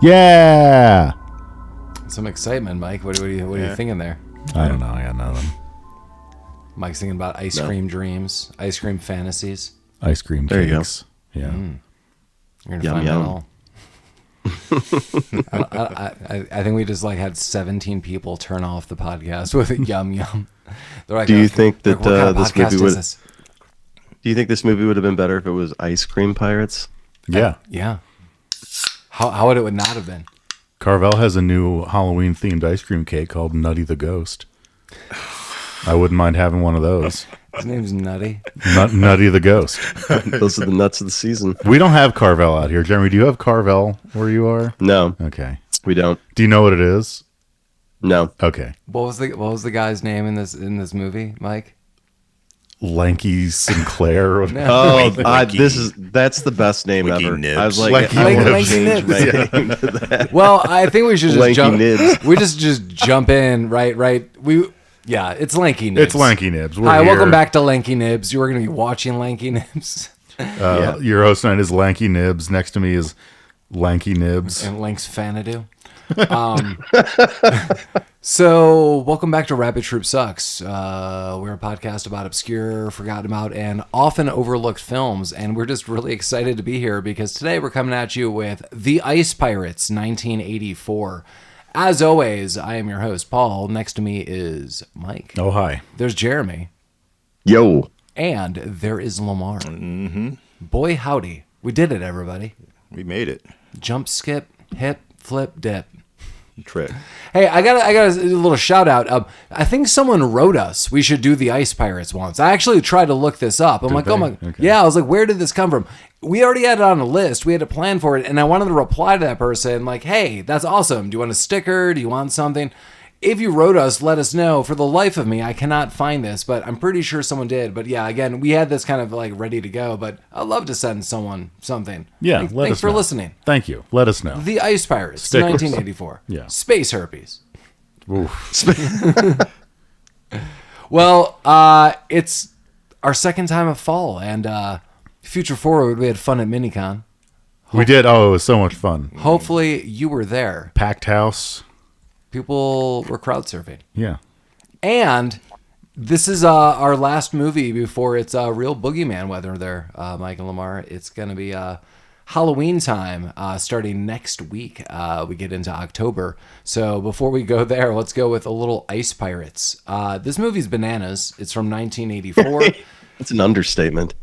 Yeah. Some excitement, Mike. What are you thinking there? I don't know. I got nothing. Mike's thinking about ice cream dreams, ice cream fantasies. Ice cream There cakes. you go. Yeah. You're gonna Yum, find yum. that all. I think we just had 17 people turn off the podcast with a yum yum. They're like, Do you think that what kind of this podcast movie is would? this? Do you think this movie would have been better if it was Ice Cream Pirates? Yeah. Yeah. How would it not have been? Carvel has a new Halloween themed ice cream cake called Nutty the Ghost. I wouldn't mind having one of those. His name's Nutty. Nutty the Ghost. Those are the nuts of the season. We don't have Carvel out here. Jeremy, do you have Carvel where you are? No, Okay. we don't. Do you know what it is? No. Okay. What was the guy's name in this movie, Mike? Lanky Sinclair. Oh, that's the best name Winky ever. Nibs. I was like, Lanky I want to Nibs. change my Yeah. name to that. Well, I think we should just Lanky jump. Nibs. We just jump in, right. It's Lanky Nibs. It's Lanky Nibs. We're Hi, here. welcome back to Lanky Nibs. You are going to be watching Lanky Nibs Your host tonight is Lanky Nibs. Next to me is Lanky Nibs. and Link's Fanadu. So, welcome back to Rabbit Troop Sucks. We're a podcast about obscure, forgotten about, and often overlooked films, and we're just really excited to be here because today we're coming at you with The Ice Pirates, 1984. As always, I am your host, Paul. Next to me is Mike. Oh, hi. There's Jeremy. Yo. And there is Lamar. Mm-hmm. Boy, howdy. We did it, everybody. We made it. Jump, skip, hip, flip, dip. Trick. Hey, I got a little shout out. I think someone wrote us we should do the Ice Pirates once. I actually tried to look this up. I'm like, they? oh my, Okay. yeah. I was like, where did this come from? We already had it on a list. We had to plan for it, and I wanted to reply to that person like, hey, that's awesome. Do you want a sticker? Do you want something? If you wrote us, let us know. For the life of me, I cannot find this, but I'm pretty sure someone did. But yeah, again, we had this kind of ready to go, but I'd love to send someone something. Yeah, Thanks let us for know. listening. Thank you. Let us know. The Ice Pirates, Stickers. 1984. Yeah. Space herpes. Oof. Well, it's our second time of fall, and future forward, we had fun at Minicon. We did. Oh, it was so much fun. Hopefully, you were there. Packed house. People were crowd surfing. Yeah. And this is our last movie before it's real boogeyman weather there, Mike and Lamar. It's going to be Halloween time starting next week. We get into October. So before we go there, let's go with a little Ice Pirates. This movie's bananas. It's from 1984. It's an understatement.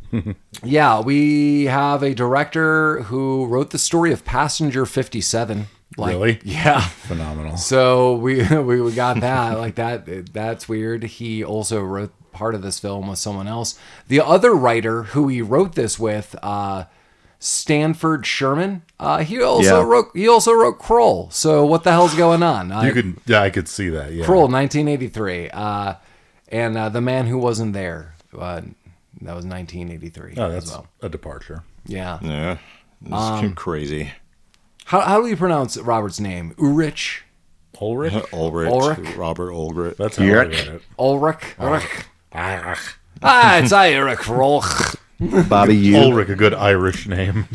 Yeah, we have a director who wrote the story of Passenger 57. Really? Yeah. Phenomenal. So we got that. That's weird. He also wrote part of this film with someone else. The other writer who he wrote this with, Stanford Sherman. He also wrote Kroll. So what the hell's going on? I could see that. Yeah. Kroll, 1983. And The Man Who Wasn't There. That was 1983. Oh, as that's well. a departure. Yeah. Yeah. It's crazy. How do you pronounce Robert's name? Urich? Ulrich? Ulrich? Robert Ulrich. That's how I Urich. read it. Ulrich? It's Urich Roch. Bobby, you. Ulrich, a good Irish name.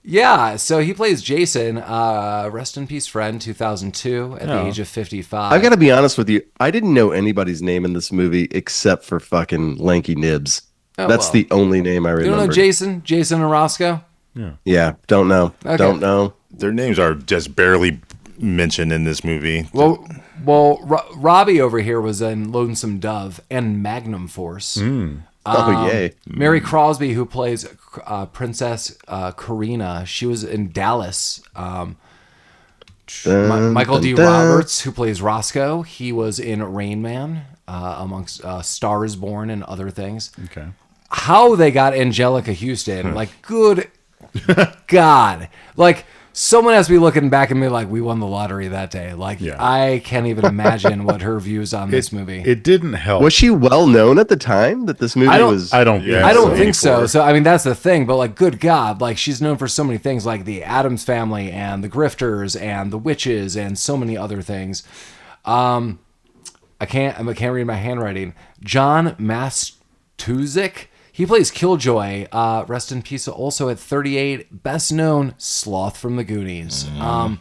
Yeah, so he plays Jason, rest in peace friend, 2002, at the age of 55. I've got to be honest with you. I didn't know anybody's name in this movie except for fucking Lanky Nibs. Oh, That's well. the only name I You remember. don't know Jason? Jason and Roscoe? Yeah, don't know. Okay. Don't know. Their names are just barely mentioned in this movie. Well, Robbie over here was in Lonesome Dove and Magnum Force. Oh, yay. Mary Crosby, who plays Princess Karina, she was in Dallas. Michael D. Roberts, who plays Roscoe, he was in Rain Man, amongst Stars Born and other things. Okay. How they got Angelica Huston, good God. Someone has to be looking back at me like, we won the lottery that day. Yeah. I can't even imagine what her views on this movie. It didn't help. Was she well known at the time that this movie was? I don't think so. So, I mean, that's the thing. But, good God, she's known for so many things, like the Addams Family and the Grifters and the Witches and so many other things. I can't read my handwriting. John Matuszak. He plays Killjoy. Rest in peace. Also at 38, best known Sloth from the Goonies.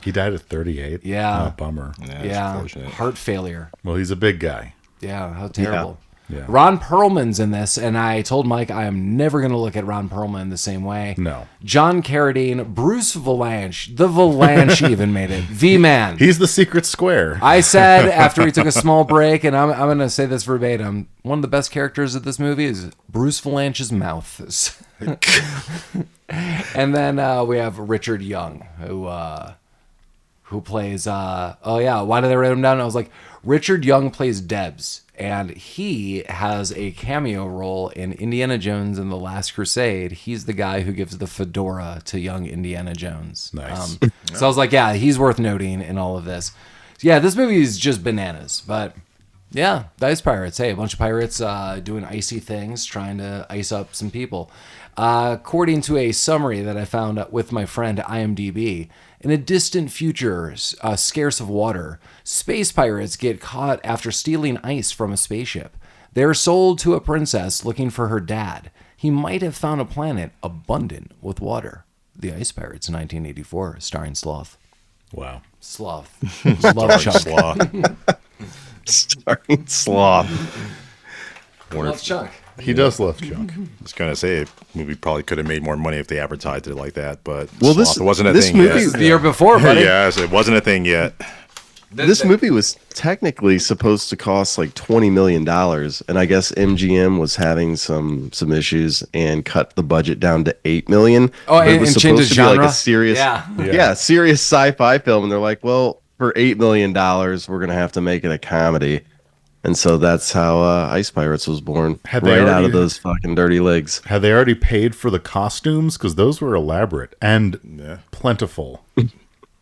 He died at 38. Yeah. Oh, bummer. Yeah, unfortunate. heart failure. Well, he's a big guy. Yeah, how terrible. Yeah. Ron Perlman's in this, and I told Mike I am never going to look at Ron Perlman the same way. No. John Carradine, Bruce Valanche. The Valanche even made it. V-Man. He's the secret square. I said after he took a small break, and I'm going to say this verbatim, one of the best characters of this movie is Bruce Valanche's mouth. And then we have Richard Young, who plays, why did I write him down? I was like, Richard Young plays Debs, and he has a cameo role in Indiana Jones and the Last Crusade. He's the guy who gives the fedora to young Indiana Jones. Nice. So I was like, yeah, he's worth noting in all of this. Yeah, this movie is just bananas, but yeah, the Ice Pirates. Hey, a bunch of pirates doing icy things, trying to ice up some people. According to a summary that I found with my friend IMDb, in a distant future, scarce of water, space pirates get caught after stealing ice from a spaceship. They are sold to a princess looking for her dad. He might have found a planet abundant with water. The Ice Pirates, 1984, starring Sloth. Wow. Sloth. Love Chunk. Sloth. Starring Sloth. Love Chunk. He does love Chunk. I was gonna say, the movie probably could have made more money if they advertised it like that, but Well, Sloth, this- it wasn't a this thing movie- yet. The year before, buddy. Yes, it wasn't a thing yet. This movie was technically supposed to cost like $20 million, and I guess MGM was having some issues and cut the budget down to $8 million. Oh, But it and was change the supposed to be like genre? a serious, Yeah. serious sci-fi film, and they're like, well, for $8 million, we're gonna have to make it a comedy. And so that's how Ice Pirates was born, Had they right out already- of those fucking dirty legs. Had they already paid for the costumes? Because those were elaborate and plentiful.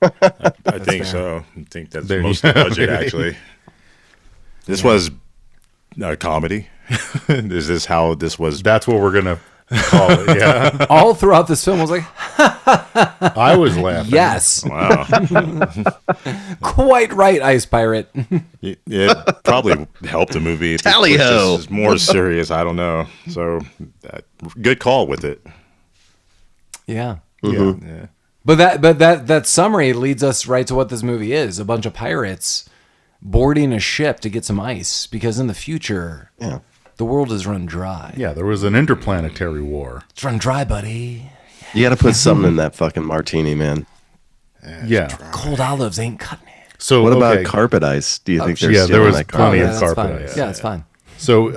I think so. I think that's There you most of the go. budget, actually. This was a comedy. Is this how this was? That's what we're going to call it. Yeah. All throughout this film, I was like, I was laughing. yes, Wow. quite right, Ice Pirate. It probably helped the movie. If it Tally was ho. just more serious. I don't know. So, good call with it. Yeah. Yeah. But that summary leads us right to what this movie is: a bunch of pirates boarding a ship to get some ice because in the future, the world is run dry. Yeah, there was an interplanetary war. It's run dry, buddy. You got to put something in that fucking martini, man. Yeah. Cold olives ain't cutting it. So What about okay. carpet ice? Do you think they're yeah, there stealing was that plenty carpet of ice? that's carpet fine. ice. Yeah, it's fine. So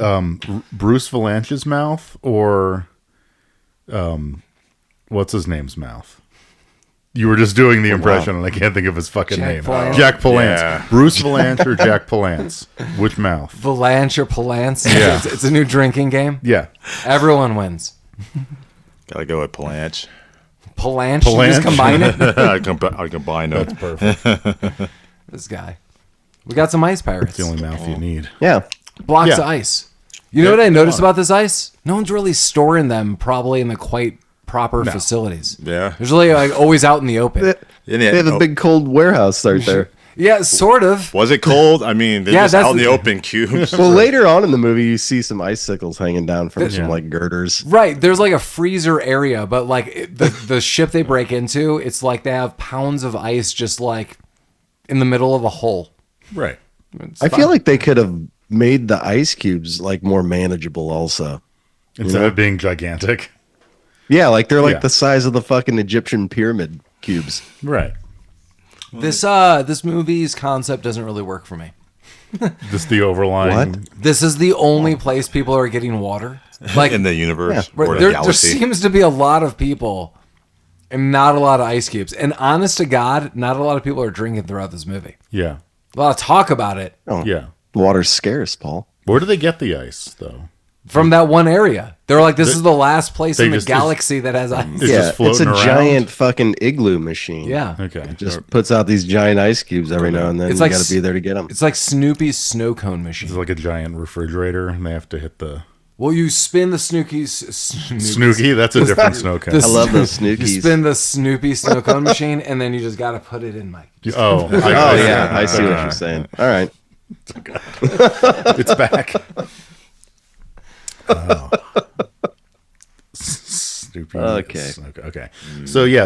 Bruce Valanche's mouth or what's his name's mouth? You were just doing the impression, and I can't think of his fucking Jack name. Palance. Jack Palance. Yeah. Bruce Valanche or Jack Palance? Which mouth? Valanche or Palance? Yeah. It's a new drinking game. Yeah. Everyone wins. Gotta go with Palanche. Palanche. You just Palanche? combine it. I combine them. Perfect. This guy. We got some ice pirates. It's the only mouth you need. Yeah. Blocks Yeah. of ice. You know what I noticed about this ice? No one's really storing them probably in the quite proper facilities. Yeah. There's really like always out in the open. They They have a big cold warehouse right there. Yeah, sort of. Was it cold? I mean, they're Yeah, just that's out in the the- open cubes. Well, later on in the movie, you see some icicles hanging down from some like girders. Right, there's like a freezer area, but like the ship they break into, it's like they have pounds of ice just like in the middle of a hole. Right. I feel like they could have made the ice cubes like more manageable also. Instead of being gigantic. Yeah, like they're like Yeah. the size of the fucking Egyptian pyramid cubes. Right. This movie's concept doesn't really work for me. Just the overlying. What? This is the only place people are getting water. Like in the universe or the there galaxy. seems to be a lot of people and not a lot of ice cubes. And honest to God, not a lot of people are drinking throughout this movie. Yeah. A lot of talk about it Oh, Yeah. water's scarce, Paul. Where do they get the ice, though? from that one area. They're like, this is the last place they in the just- galaxy that has ice. It's yeah, just it's floating a around? giant fucking igloo machine. Yeah. Okay. Just puts out these giant ice cubes every now and then. It's You like got to be there to get them. It's like Snoopy's snow cone machine. It's like a giant refrigerator, and they have to hit the Well, you spin the Snookies. Snooki. That's a different snow cone. The- I love those You Snookies. spin the Snoopy snow cone machine, and then you just got to put it in, Mike. Oh, Oh yeah, I see what you're saying. All right. It's back. Stoopy. Okay. Okay. So yeah,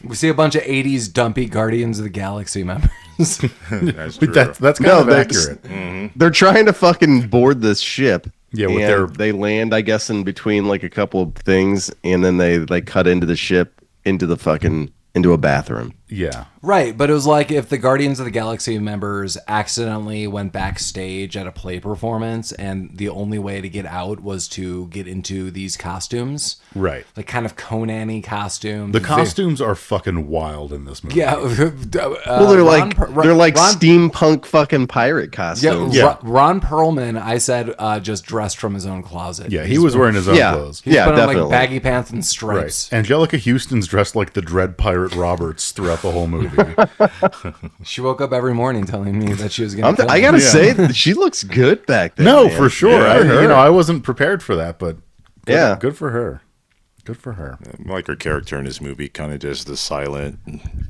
We see a bunch of 80s dumpy Guardians of the Galaxy members. That's true. that's kind of accurate. They're trying to fucking board this ship. Yeah, with and they land, I guess, in between like a couple of things, and then they like cut into the ship into a bathroom. Yeah. Right, but it was like if the Guardians of the Galaxy members accidentally went backstage at a play performance and the only way to get out was to get into these costumes. Right. Like kind of Conan-y costumes. The costumes are fucking wild in this movie. Yeah. Well, they're like steampunk fucking pirate costumes. Ron Perlman, I said, just dressed from his own closet. Yeah, he was wearing his own clothes. He's put on definitely. like baggy pants and stripes. Right. Angelica Huston's dressed like the Dread Pirate Roberts throughout the whole movie. She woke up every morning telling me that she was going to I gotta say, she looks good back then. No, man. for sure. Yeah, I wasn't prepared for that, but good for her. Good for her. I like her character in this movie, kind of just the silent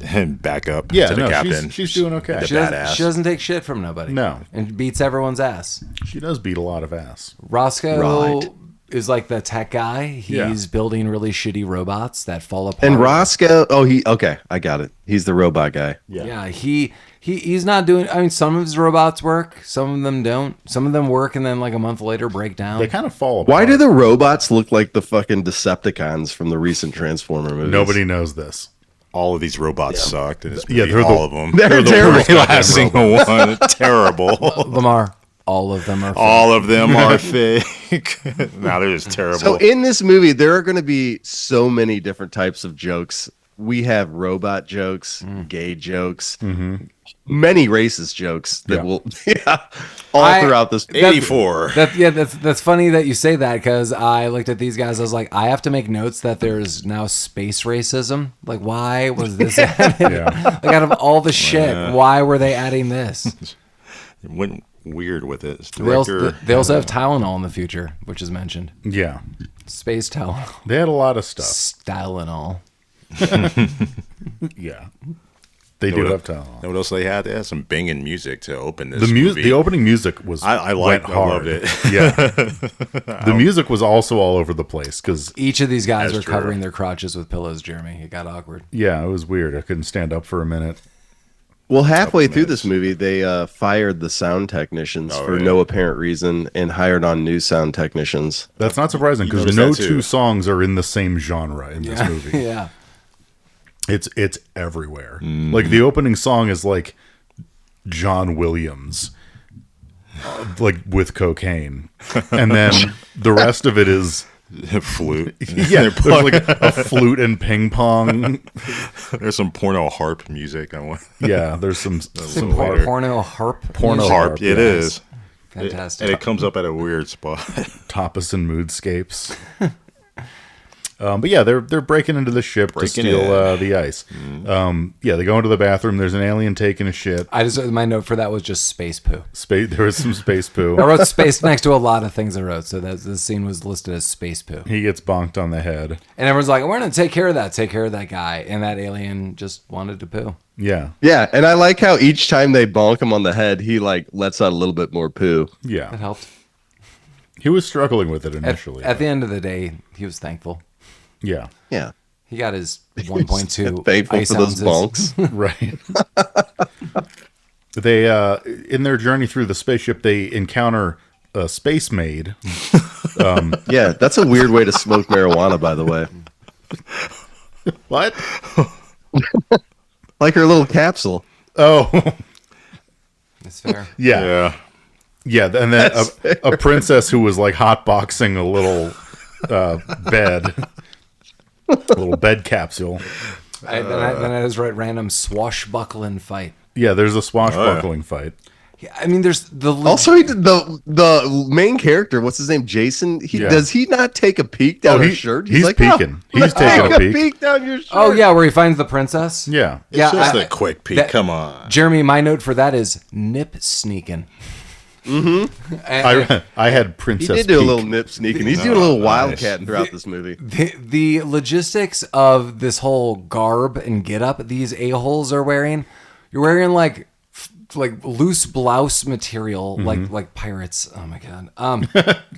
and backup Yeah, to the no, captain. she's doing okay. She doesn't take shit from nobody. No. And beats everyone's ass. She does beat a lot of ass. Roscoe Right. is like the tech guy. He's building really shitty robots that fall apart. And Roscoe, I got it. He's the robot guy. Yeah, he's not doing. I mean, some of his robots work, some of them don't. Some of them work and then like a month later break down. They kind of fall apart. Why do the robots look like the fucking Decepticons from the recent Transformer movies? Nobody knows this. All of these robots sucked. And they're all of them. They're the terrible. worst last single one. Terrible. Lamar, all of them are. Fake. All of them are fake. No, they're just terrible. So in this movie, there are going to be so many different types of jokes. We have robot jokes, gay jokes, many racist jokes that will, all throughout this. 84. That's funny that you say that because I looked at these guys. I was like, I have to make notes that there's now space racism. Like, why was this added? Like, out of all the shit, why were they adding this? It went weird with it. This They director, also have Tylenol in the future, which is mentioned. Yeah. Space Tylenol. They had a lot of stuff. Tylenol. Yeah. They do have talent. What else they had? They had some banging music to open this movie. The opening music was I went hard. loved it. Yeah. The music was also all over the place because Each of these guys That's were true. covering their crotches with pillows, Jeremy. It got awkward. yeah, it was weird. I couldn't stand up for a minute. Well, halfway through this movie, they fired the sound technicians for no apparent reason and hired on new sound technicians. That's not surprising because noticed no that too. two songs are in the same genre in this movie. Yeah. It's everywhere. Like the opening song is like John Williams, like with cocaine, and then the rest of it is Flute. yeah, there's like a flute and ping pong. There's some porno harp music. I want Yeah, there's some later. Porno harp. Porno music. harp. harp. It is. Fantastic. And it comes up at a weird spot. Tapas and moodscapes. But yeah, they're breaking into the ship to Breaking steal in. the ice. Yeah, they go into the bathroom. There's an alien taking a shit. My note for that was just space poo. There was some space I poo. wrote space next to a lot of things I wrote, so that the scene was listed as space poo. He gets bonked on the head. And everyone's like, "We're gonna take care of that guy," and that alien just wanted to poo. Yeah, Yeah, and I like how each time they bonk him on the head, he like lets out a little bit more poo. That yeah. helped. He was struggling with it At, initially. at the end of the day, he was thankful. Yeah, Yeah. He got his 1.2 Thankful ice for those ounces. bonks. right. They in their journey through the spaceship, they encounter a space maid. Yeah, that's a weird way to smoke marijuana, by the way. What? Like her little capsule. Oh, That's fair. yeah. Yeah, and then a princess who was like hotboxing a little bed, a little bed capsule. Then I just write random swashbuckling fight. Yeah, there's a swashbuckling fight. Yeah, I mean, there's the Also, he did the main character, what's his name, Jason? Does he not take a peek down her shirt? He's like, peeking. "Oh, He's taking a take peek. down your shirt. Oh yeah, where he finds the princess. Yeah, Yeah, Just a quick peek. that- Come on. Jeremy, my note for that is nip sneaking. I had He princess. did do a peek. little nip sneaking. He's doing a little nice. wildcat throughout this movie. The logistics of this whole garb and get up these a-holes are wearing, you're wearing like like loose blouse material, like pirates. Oh my god.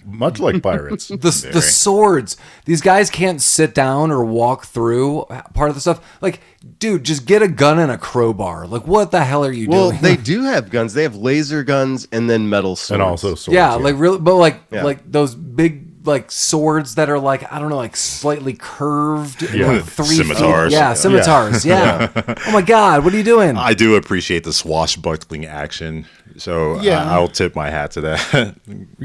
Much like pirates. The swords. These guys can't sit down or walk through part of the stuff. Like, dude, just get a gun and a crowbar. Like, what the hell are you Well, doing? they do have guns. They have laser guns and then metal swords. And also swords. yeah, like really, but Yeah. like those big like swords that are like, I don't know, like slightly curved, like 3 Scimitars. feet. Yeah, scimitars. Yeah. Oh my god, what are you doing? I do appreciate the swashbuckling action, so I'll tip my hat to that.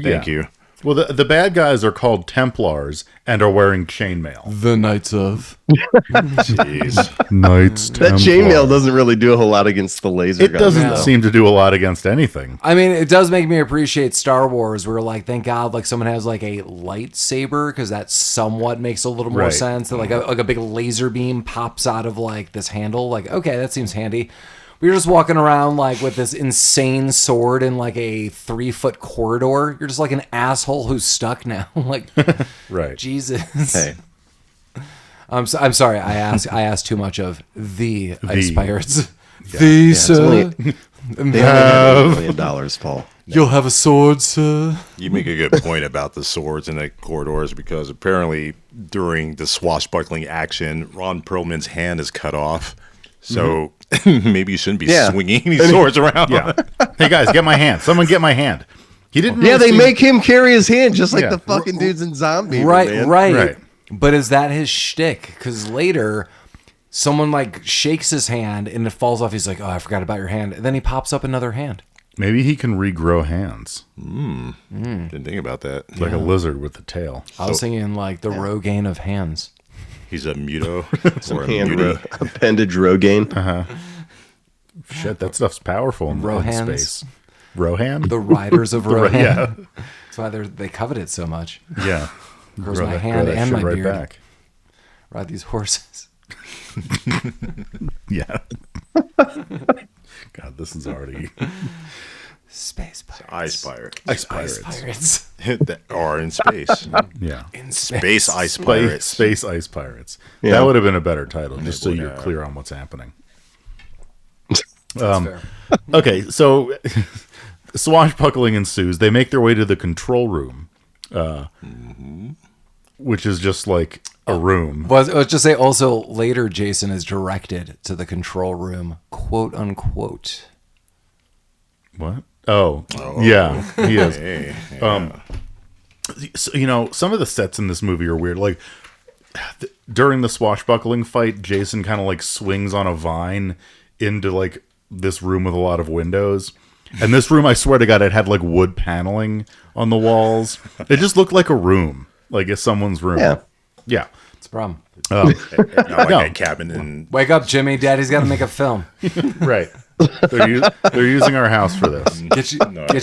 Thank you. Well, the bad guys are called Templars and are wearing chainmail. The Knights of. Jeez. Knights That chainmail doesn't really do a whole lot against the laser It guns. doesn't though. seem to do a lot against anything. I mean, it does make me appreciate Star Wars. Where like, thank God, like someone has like a lightsaber because that somewhat makes a little more Right. sense. That like a big laser beam pops out of like this handle. Like, okay, that seems handy. We were just walking around like with this insane sword in like a 3-foot corridor. You're just like an asshole who's stuck now. Like, Right. Jesus. Hey. I'm sorry. I asked too much of the Ice Pirates. It's only- They only had $1 million, Paul. You'll have a sword, sir. You make a good point about the swords in the corridors because apparently during the swashbuckling action, Ron Perlman's hand is cut off. So maybe you shouldn't be swinging these swords around. Yeah. Hey guys, get my hand. Someone get my hand. He didn't. Yeah, really they seem- make him carry his hand just like Yeah. the fucking dudes in Zombie. Right, Man. right. Right. But is that his shtick? Because later, someone like shakes his hand and it falls off. He's like, "Oh, I forgot about your hand." And then he pops up another hand. Maybe he can regrow hands Didn't think about that. like a lizard with a tail. I was thinking like the Rogaine of hands. He's a muto or a Hand mutie. appendage Rogaine. Shit, that stuff's powerful in Rohans. space. Rohan? The riders of Rohan. yeah. That's why they covet it so much. Yeah. Grows Grow my that- grow hand that and shit my right beard. back. Ride these horses. Yeah. God, this is already Space pirates. Ice pirate. ice Ice pirates. pirates. that are in space. Yeah. In space. Space ice Space, pirates. space ice pirates. Yeah. That would have been a better title, just so would you're have. clear on what's happening. Fair. Okay, so swashbuckling ensues. They make their way to the control room, which is just like a room. Well, let's just say also later Jason is directed to the control room, quote unquote. What? Oh, yeah, he is. Hey, So, you know, some of the sets in this movie are weird. Like during the swashbuckling fight, Jason kind of like swings on a vine into like this room with a lot of windows. And this room, I swear to God, it had like wood paneling on the walls. It just looked like a room, like it's someone's room. Yeah. Yeah. It's a problem. not like No. a cabin in Wake up, Jimmy. Daddy's got to make a film. Right. They're using our house for this. Get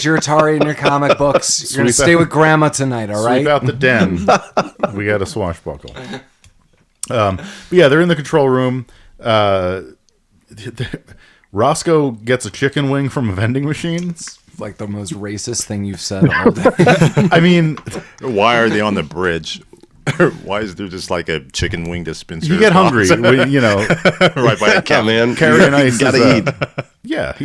your Atari and your comic books. You're going to Sweep stay out- with Grandma tonight, all right? Sweep out the den. We got a swashbuckle. But yeah, they're in the control room. Roscoe gets a chicken wing from a vending machine. It's like the most racist thing you've said all day. I mean, Why are they on the bridge? Why is there just like a chicken wing dispenser? you get hungry, you know. right by the Yeah, counter. man. Carrie and Ice gotta is, eat. Yeah,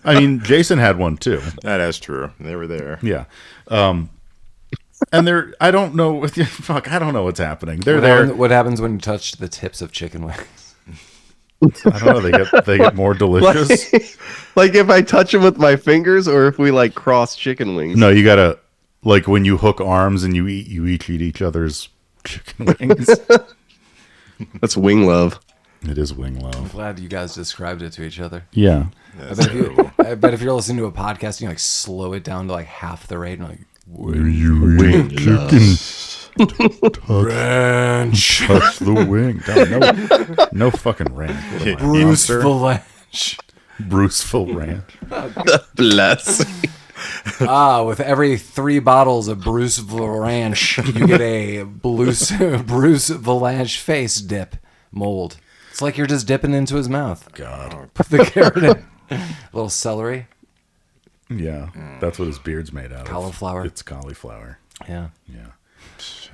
I mean, Jason had one too. That's true. They were there. Yeah, and they're. I don't know. Fuck, I don't know what's happening. They're What there. happens- What happens when you touch the tips of chicken wings? I don't know. They get more delicious. Like if I touch them with my fingers, or if we like cross chicken wings. No, you gotta like when you hook arms and you each eat each other's chicken wings. That's wing love. It is wing love. Glad you guys described it to each other. Yeah. I bet if you're listening to a podcast, you like slow it down to like half the rate and like You eat chicken. ranch. Touch the wing. No fucking ranch. What am I, a Bruce monster? Valanche. Bruceville ranch. Bless. With every 3 bottles of Bruce Valanche, you get a Bruce Valanche face dip mold. It's like you're just dipping into his mouth. God. The carrot, a little celery, Yeah. That's what his beard's made out of. Cauliflower. It's cauliflower. yeah. Yeah.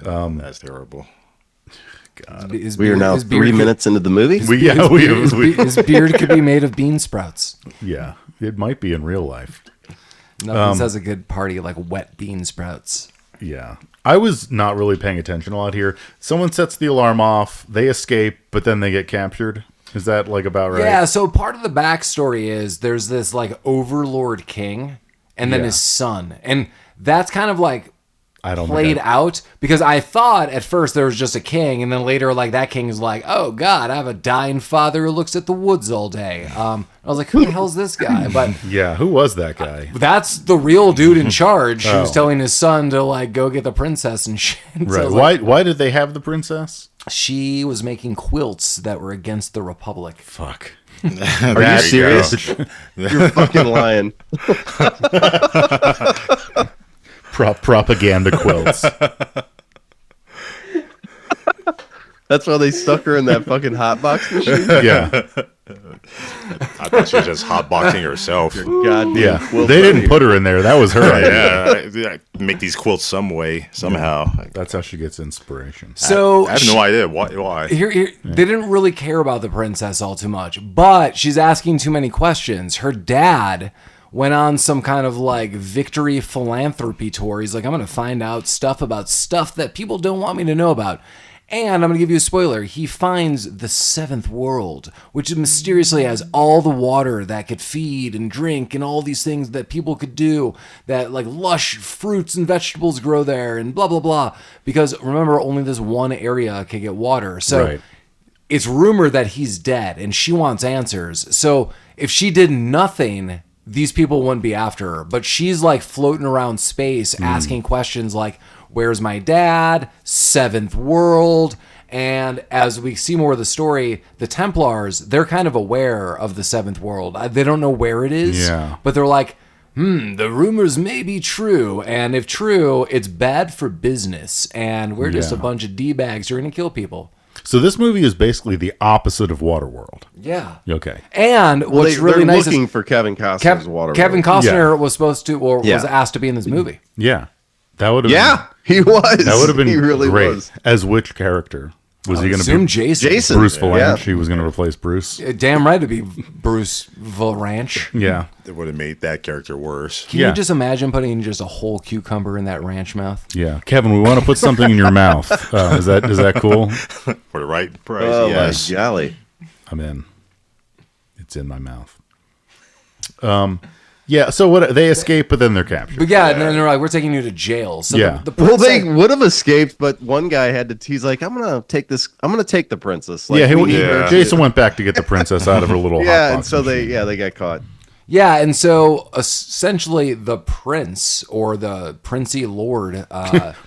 That's terrible. His We are now his beard 3 could- minutes into the movie. We His beard could be made of bean sprouts. yeah. It might be in real life. Nothing says a good party like wet bean sprouts. Yeah. I was not really paying attention a lot here. Someone sets the alarm off, they escape, but then they get captured. Is that like about right? Yeah, so part of the backstory is there's this like overlord king and then his son. And that's kind of like played out because I thought at first there was just a king, and then later like that king is like, oh God, I have a dying father who looks at the woods all day. I was like, who the hell's this guy? But yeah, who was that guy? That's the real dude in charge who's telling his son to like go get the princess and shit. Right. So Why did they have the princess? She was making quilts that were against the Republic. Fuck. Are you serious? You're fucking lying. Propaganda quilts. That's why they stuck her in that fucking hotbox machine. Yeah. I thought she was just hotboxing herself. God, Yeah. They didn't put her in there. That was her idea. Yeah, make these quilts some way, somehow. That's how she gets inspiration. So I have no idea why. They didn't really care about the princess all too much, but she's asking too many questions. Her dad went on some kind of like victory philanthropy tour. He's like, I'm going to find out stuff about stuff that people don't want me to know about. And I'm going to give you a spoiler. He finds the seventh world, which mysteriously has all the water that could feed and drink and all these things that people could do, that like lush fruits and vegetables grow there and blah, blah, blah. Because remember, only this one area can get water. So it's rumored that he's dead and she wants answers. So if she did nothing, these people wouldn't be after her. But she's like floating around space asking questions like, where's my dad? Seventh world. And as we see more of the story, the Templars, they're kind of aware of the seventh world. They don't know where it is, but they're like, the rumors may be true. And if true, it's bad for business. And we're just a bunch of D-bags who are going to kill people. So this movie is basically the opposite of Waterworld. Yeah. Okay. And what's really nice looking for Kevin Costner's Waterworld. Kevin Costner was supposed to, or was asked to be in this movie. Yeah. That would have he was. That would have been he really great. Was. As which character? Was he going to be Jason? Bruce Valanche. He was going to replace Bruce. Damn right to be Bruce Valanche. Yeah. It would have made that character worse. Can you just imagine putting just a whole cucumber in that ranch mouth? Yeah. Kevin, we want to put something in your mouth. Is that cool? For the right price, Oh, yes. my golly. I'm in. It's in my mouth. Yeah, so what they escape, but then they're captured. But and then they're like, we're taking you to jail. So the Well, they would have escaped, but one guy had to. He's like, I'm gonna take the princess. Like, Jason went back to get the princess out of her little hot and so machine. they got caught. Yeah, and so essentially the prince or the princey lord.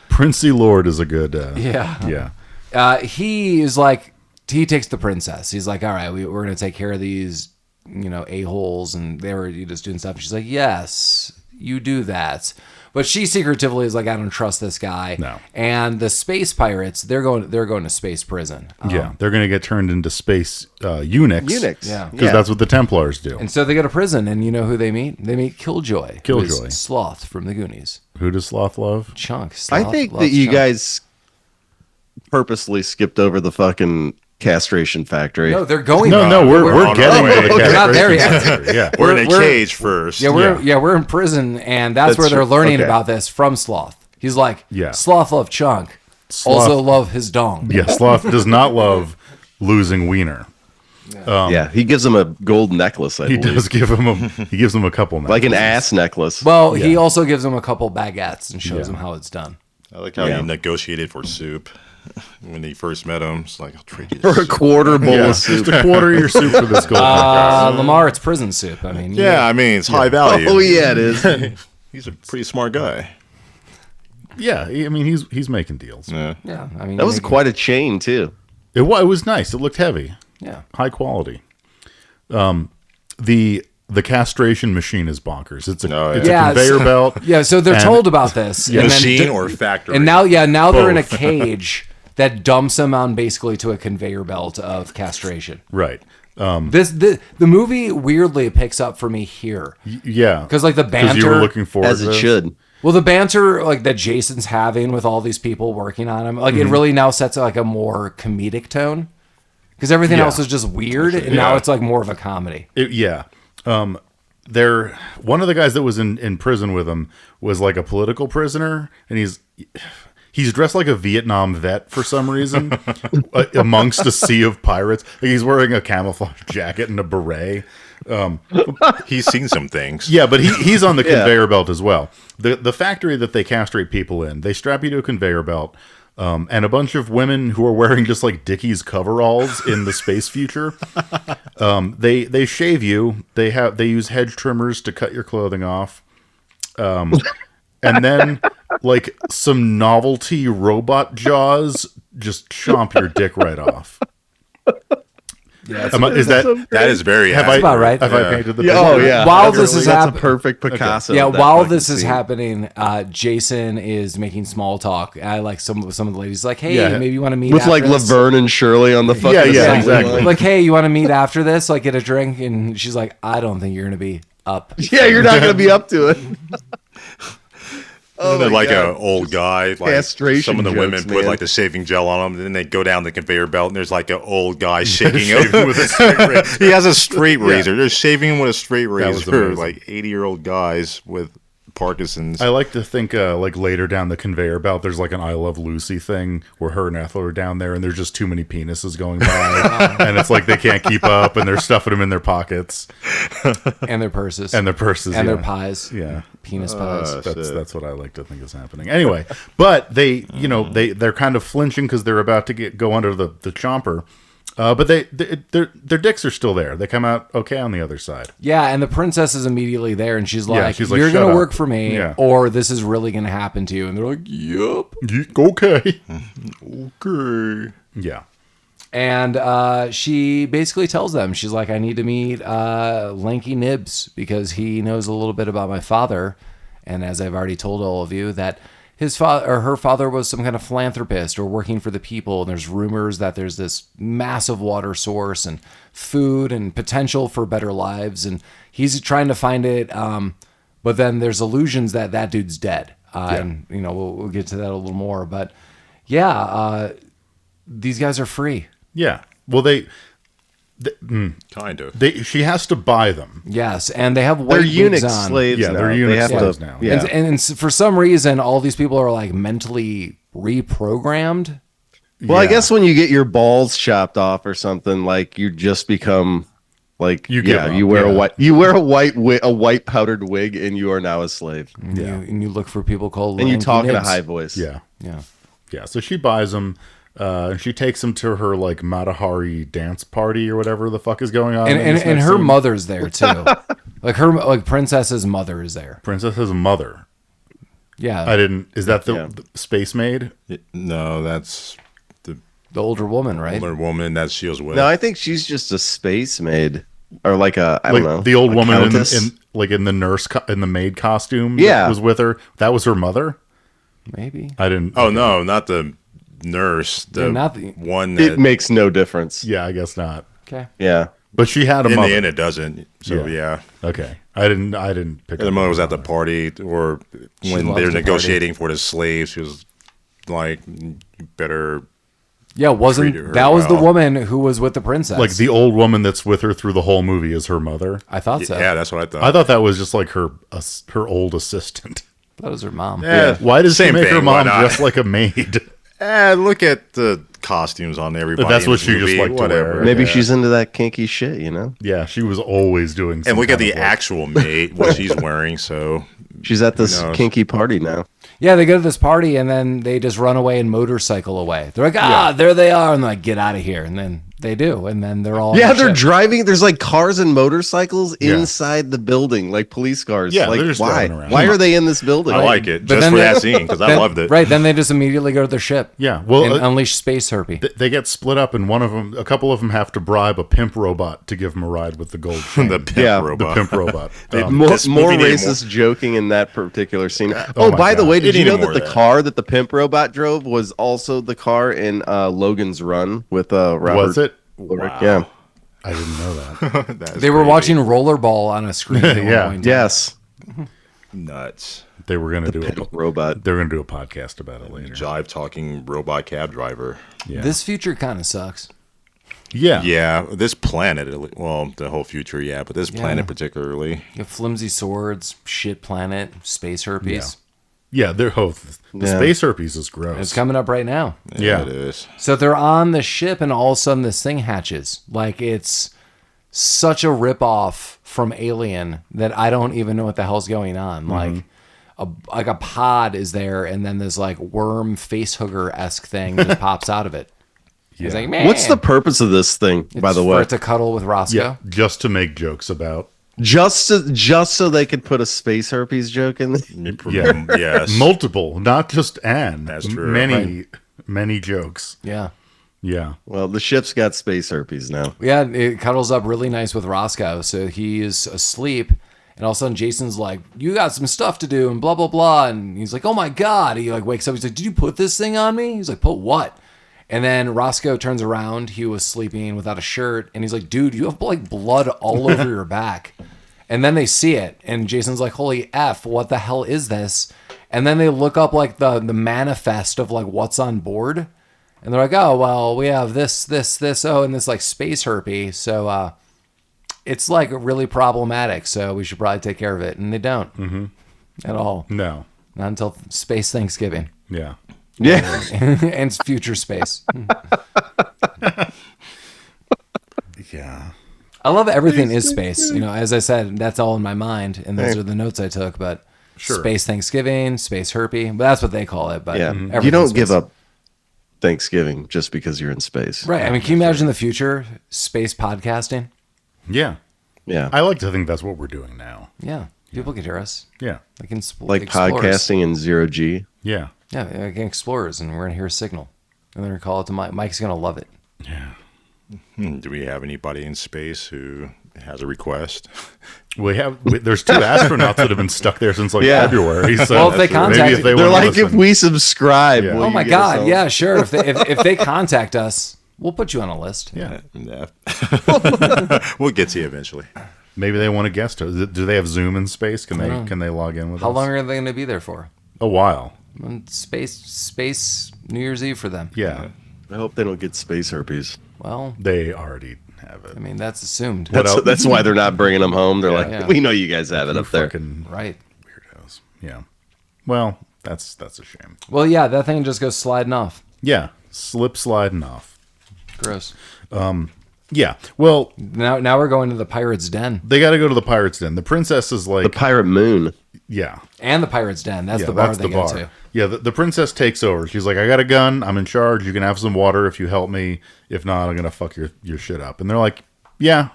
Princey Lord is a good. He is like, he takes the princess. He's like, all right, we're gonna take care of these, a-holes, and they were just doing stuff. She's like, yes, you do that. But she secretively is like, I don't trust this guy. No. And the space pirates, they're going to space prison. They're going to get turned into space eunuchs. Yeah. Because that's what the Templars do. And so they go to prison, and you know who they meet? They meet Killjoy. Killjoy. Who is Sloth from the Goonies. Who does Sloth love? Chunk. I think that you guys purposely skipped over the fucking castration factory. No, they're going. No, we're getting to the We're not there yet. yet. We're in a cage first. We're in prison, and that's where they're learning about this from Sloth. He's like, Sloth love Chunk, also love his dong. Yeah, Sloth does not love losing wiener. He gives him a gold necklace. He does give him a couple necklaces. Like an ass necklace. Well, he also gives him a couple baguettes and shows him how it's done. I like how he negotiated for soup. When he first met him, it's like, I'll trade you for a quarter bowl of soup. Just a quarter of your soup for this gold. Lamar, it's prison soup. I mean, it's high value. Oh yeah, it is. He's a pretty smart guy. Yeah, I mean, he's making deals. Yeah. I mean, that was quite a chain too. It was nice. It looked heavy. Yeah, high quality. The castration machine is bonkers. It's a conveyor belt. Yeah, so they're told about this. Machine or factory. And now they're in a cage that dumps them on basically to a conveyor belt of castration. Right. The movie weirdly picks up for me here. Yeah. Because like the banter. You were looking forward as it should. Well, the banter like that Jason's having with all these people working on him, like it really now sets like a more comedic tone. Because everything else is just weird, and now it's like more of a comedy. one of the guys that was in prison with him was like a political prisoner, and he's dressed like a Vietnam vet for some reason amongst a sea of pirates. Like he's wearing a camouflage jacket and a beret. He's seen some things. Yeah, but he's on the conveyor belt as well. The factory that they castrate people in, they strap you to a conveyor belt, and a bunch of women who are wearing just like Dickies coveralls in the space future. They shave you. They use hedge trimmers to cut your clothing off. And then, like, some novelty robot jaws just chomp your dick right off. Yeah, that is very That's about right. Have I painted the Yeah, picture? oh yeah. While That's this is that's a happening, perfect Picasso. yeah. of that While fucking this is scene. happening, Jason is making small talk. I like some of the ladies like, hey, Yeah. maybe you want to meet with after like this? Laverne and Shirley on the fucking Yeah, assembly exactly. line. Like, hey, you want to meet after this? Like, get a drink, and she's like, I don't think you're gonna be up. Yeah, you're not gonna be up to it. They're my like God. an old guy. Like Castration some of the jokes, women put man. like the shaving gel on them, and then they go down the conveyor belt, and there's like an old guy shaking Shaving him. with a straight razor. He has a straight razor. They're shaving him with a straight was razor. amazing. Like 80-year-old guys with Parkinson's. I like to think, like, later down the conveyor belt, there's like an I Love Lucy thing where her and Ethel are down there, and there's just too many penises going by, and it's like they can't keep up, and they're stuffing them in their pockets And their purses. and their purses and yeah. their pies. Yeah. Penis pies. That's what I like to think is happening. Anyway, but they're kind of flinching because they're about to go under the chomper, but their dicks are still there. They come out okay on the other side. Yeah, and the princess is immediately there, and she's like, she's like, you're "Shut going to up." work for me, Yeah. or this is really going to happen to you. And they're like, yup. Okay. Okay. Yeah. And she basically tells them, she's like, I need to meet Lanky Nibs because he knows a little bit about my father. And as I've already told all of you, that his father or her father was some kind of philanthropist or working for the people. And there's rumors that there's this massive water source and food and potential for better lives. And he's trying to find it. But then there's illusions that that dude's dead. And, you know, we'll get to that a little more. But yeah, these guys are free. Yeah. Well, Kind of. she has to buy them. Yes, and they have white They're wigs eunuch on. slaves. Yeah, now. they're They eunuch have slaves to- now. Yeah. And for some reason, all these people are like mentally reprogrammed. Well, I Yeah. guess when you get your balls chopped off or something, like you just become like You give up, you wear yeah. a white powdered wig, and you are now a slave, And you look for people called and you lanky talk in a nibs. high voice. Yeah. Yeah. Yeah. So she buys them. And she takes them to her like Matahari dance party or whatever the fuck is going on. And in this and next her scene. mother's there too. like princess's mother is there. Princess's mother. Yeah. I didn't. Is that the Yeah. space maid? No, that's the the older woman, right? older woman that she was with. No, I think she's just a space maid, or like I don't Like know, the old a woman countess? in like in the nurse in the maid costume. Yeah. that was with her. That was her mother. Maybe. I didn't. Oh no, not the nurse. The Yeah, not the- one It that makes no difference. Yeah, I guess not. Okay. Yeah. But she had a in mother. the end it doesn't. So Yeah. yeah. Okay, I didn't pick The up. mother was at the party, or when loves they're to negotiating for the slaves. She was like, "You better." Yeah, wasn't Treated her that was the well. woman who was with the princess? Like the old woman that's with her through the whole movie is her mother. I thought so. Yeah, that's what I thought. I thought that was just like her old assistant. That was her mom. Yeah. Why does she Same make her thing, why mom not? dress like a maid? Look at the costumes on everybody. That's in what this she just movie, liked to whatever. wear. Maybe Yeah. she's into that kinky shit, you know? Yeah, she was always doing. Some And look at kind the of, like- actual maid, what she's wearing. So She's at this knows? kinky party now. Yeah, they go to this party and then they just run away and motorcycle away. They're like, there they are, and they're like, get out of here. And then they do, and then they're all Yeah, on the they're ship. driving. There's like cars and motorcycles Yeah. inside the building, like police cars. Yeah, like they're just why? driving around. Why are they in this building? I like it But just then for they- that scene because I Then- loved it. Right, then they just immediately go to their ship. Yeah, well, and unleash space herpy. they get split up, and a couple of them have to bribe a pimp robot to give them a ride with the gold chain. The pimp Yeah, the robot. The pimp robot. More This movie needed racist joking in that particular scene. Oh Oh, my by the God. way, did It you know needed that more the of that. car that the pimp robot drove was also the car in Logan's Run with Robert? Was it? Urich? Yeah. I didn't know that. That is They were crazy. watching Rollerball on a screen. at one Yeah. point in time. Yes. Nuts. They were going to do Pimp robot. They're going to do a podcast about it later. Jive talking robot cab driver. Yeah. This future kind of sucks. Yeah, this planet, well, the whole future, yeah, but this planet particularly. You have flimsy swords, shit planet, space herpes. Yeah, the space herpes is gross. It's coming up right now. Yeah, it is. So they're on the ship, and all of a sudden this thing hatches. Like, it's such a ripoff from Alien that I don't even know what the hell's going on. Like a pod is there, and then this like worm face hooker-esque thing just pops out of it. He's like, man. What's the purpose of this thing, by the way? For it to cuddle with Roscoe. Yeah, just to make jokes about. Just so they could put a space herpes joke in there? Yeah, Yes. multiple, not just Anne. That's true. Many jokes. Yeah. Yeah. Well, the ship's got space herpes now. Yeah, it cuddles up really nice with Roscoe. So he is asleep, and all of a sudden Jason's like, you got some stuff to do, and blah, blah, blah. And he's like, oh my God. He like wakes up. He's like, did you put this thing on me? He's like, put what? And then Roscoe turns around. He was sleeping without a shirt. And he's like, dude, you have like blood all over your back. And then they see it. And Jason's like, holy F, what the hell is this? And then they look up like the manifest of like what's on board. And they're like, oh, well, we have this, and this like space herpes. So it's like really problematic. So we should probably take care of it. And they don't at all. No. Not until space Thanksgiving. Yeah. Yeah. And future space. Yeah. I love everything is space. You know, as I said, that's all in my mind, and those are the notes I took. But space Thanksgiving, space herpes, but that's what they call it. But you don't give up Thanksgiving just because you're in space. Right. I mean, can you imagine the future? Space podcasting? Yeah. Yeah. I like to think that's what we're doing now. Yeah. People can hear us. Yeah. They can Like podcasting in 0G. Yeah. Yeah, like explorers, and we're going to hear a signal. And they're going to call it to Mike. Mike's going to love it. Yeah. Do we have anybody in space who has a request? There's 2 astronauts that have been stuck there since like February. So well, if they contact, maybe if they they're want to like, if listen. we subscribe. Yeah. will oh you my get God, us yeah, sure. If they contact us, we'll put you on a list. Yeah. We'll get to you eventually. Maybe they want a guest host. Do they have Zoom in space? Can they log in with How us? long are they going to be there for? A while. Space New Year's Eve for them. Yeah. I hope they don't get space herpes. Well, They already have it. I mean, that's assumed. That's why they're not bringing them home. They're like, Yeah. we know you guys have it up there. Fucking Right. weirdos. Yeah. Well, that's a shame. Well, yeah, that thing just goes sliding off. Yeah. Sliding off. Gross. Yeah. Well, Now we're going to the Pirate's Den. they got to go to the Pirate's Den. The princess is like, The Pirate Moon. yeah. And the Pirate's Den. That's Yeah, the bar that's they the go bar. to. Yeah, the princess takes over. She's like, I got a gun. I'm in charge. You can have some water if you help me. If not, I'm going to fuck your shit up. And they're like, yeah,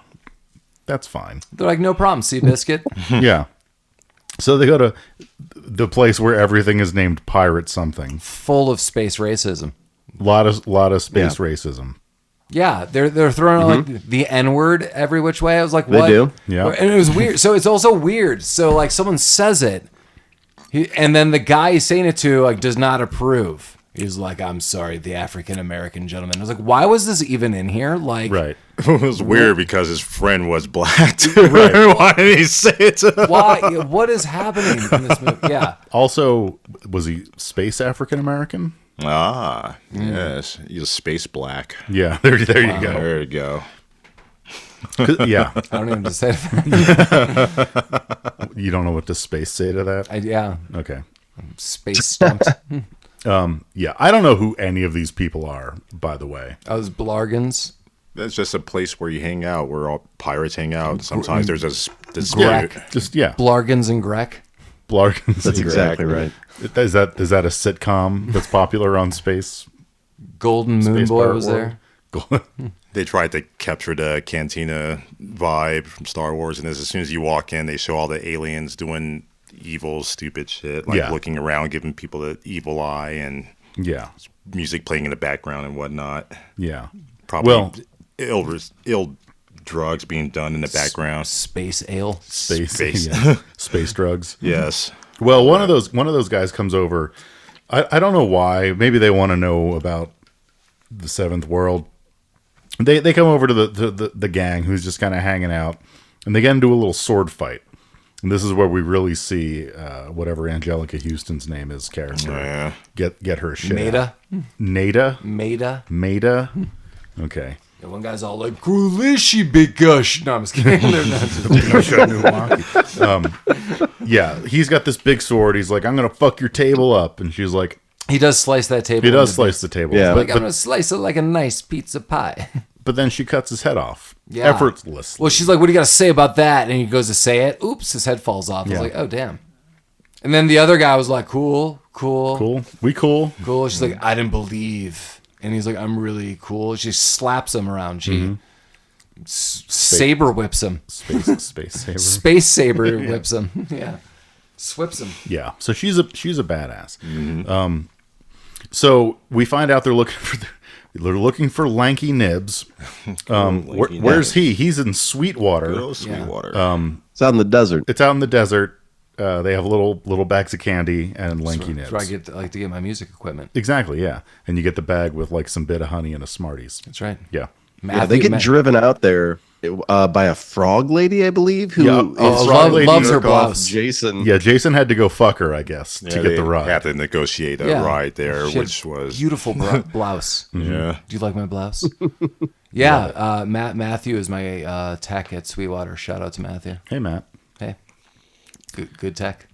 that's fine. They're like, no problem, Seabiscuit. Yeah. So they go to the place where everything is named Pirate something. Full of space racism. Lot of space racism. Yeah, they're throwing out like the N-word every which way. I was like, what? They do. Yeah. And it was weird. So it's also weird. So like someone says it, and then the guy he's saying it to like does not approve. He's like, I'm sorry, the African American gentleman. I was like, why was this even in here? Like, Right. It was weird because his friend was black too. Right. Why did he say it to him? why? What is happening in this movie? Yeah. Also, was he space African American? Yes. He's space black. Yeah. There you go. There you go. Yeah. I don't even know what to say to that. You don't know what does space say to that? Yeah. Okay. Space stumped. Yeah. I don't know who any of these people are, by the way. I was Blargans. That's just a place where you hang out, where all pirates hang out. Sometimes there's a dispute. Greg. Just, yeah. Blargans and Greg. Blargans. That's exactly right. Is that a sitcom that's popular on space? Golden Moon Space Boy Pirate was World? there. They tried to capture the cantina vibe from Star Wars, and as soon as you walk in, they show all the aliens doing evil, stupid shit, like looking around, giving people the evil eye, and Yeah. music playing in the background and whatnot. Yeah. Probably ill drugs being done in the background. Space ale. Space. Yeah. Space drugs. Yes. Well, one of those guys comes over. I don't know why. Maybe they want to know about the seventh world. They come over to the gang who's just kind of hanging out, and they get into a little sword fight. And this is where we really see whatever Angelica Huston's name is character get her shit. Maida. Nada. Maida. Maida. Okay. And one guy's all like, "Kulishi big gush." No, I'm just kidding. They're not just- Yeah, he's got this big sword. He's like, I'm gonna fuck your table up, and she's like, he does slice that table. he does into slice the table. Yeah. But, Like, I'm gonna slice it like a nice pizza pie. but then she cuts his head off, Yeah. effortlessly. Well, she's like, "What do you got to say about that?" And he goes to say it. Oops, his head falls off. I was Yeah. like, "Oh, damn." And then the other guy was like, "Cool. Cool. We cool. She's like, "I didn't believe." And he's like, "I'm really cool." She slaps him around. She saber whips him. Space saver. Space saber whips him. Yeah. Swips him. Yeah. So she's a badass. So we find out they're looking for Lanky Nibs. Where's he? He's in Sweetwater. Good old Sweetwater. It's out in the desert. It's out in the desert. They have little bags of candy and Lanky Nibs. That's where I like to get my music equipment. Exactly. Yeah. And you get the bag with like some bit of honey and a Smarties. That's right. Yeah. Yeah, they get driven out there by a frog lady, I believe, who loves her jerk off blouse. Jason. Yeah. Jason had to go fuck her, I guess, to get they the ride. had to negotiate a Yeah. ride there, She had which was beautiful blouse. yeah. Do you like my blouse? Yeah. Matthew is my tech at Sweetwater. Shout out to Matthew. Hey, Matt. Hey, good tech.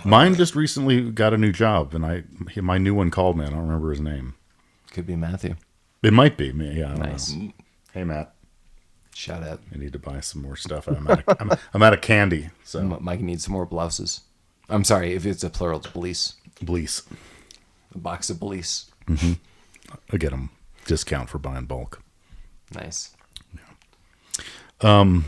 Mine just recently got a new job, and my new one called me. I don't remember his name. Could be Matthew. It might be me. Yeah, I don't Nice. know. Hey, Matt. Shout out. I need to buy some more stuff. I'm out of candy. So Mike needs some more blouses. I'm sorry, if it's a plural, it's bleece. Bleece. A box of bleece. I'll get them discount for buying bulk. Nice. Well,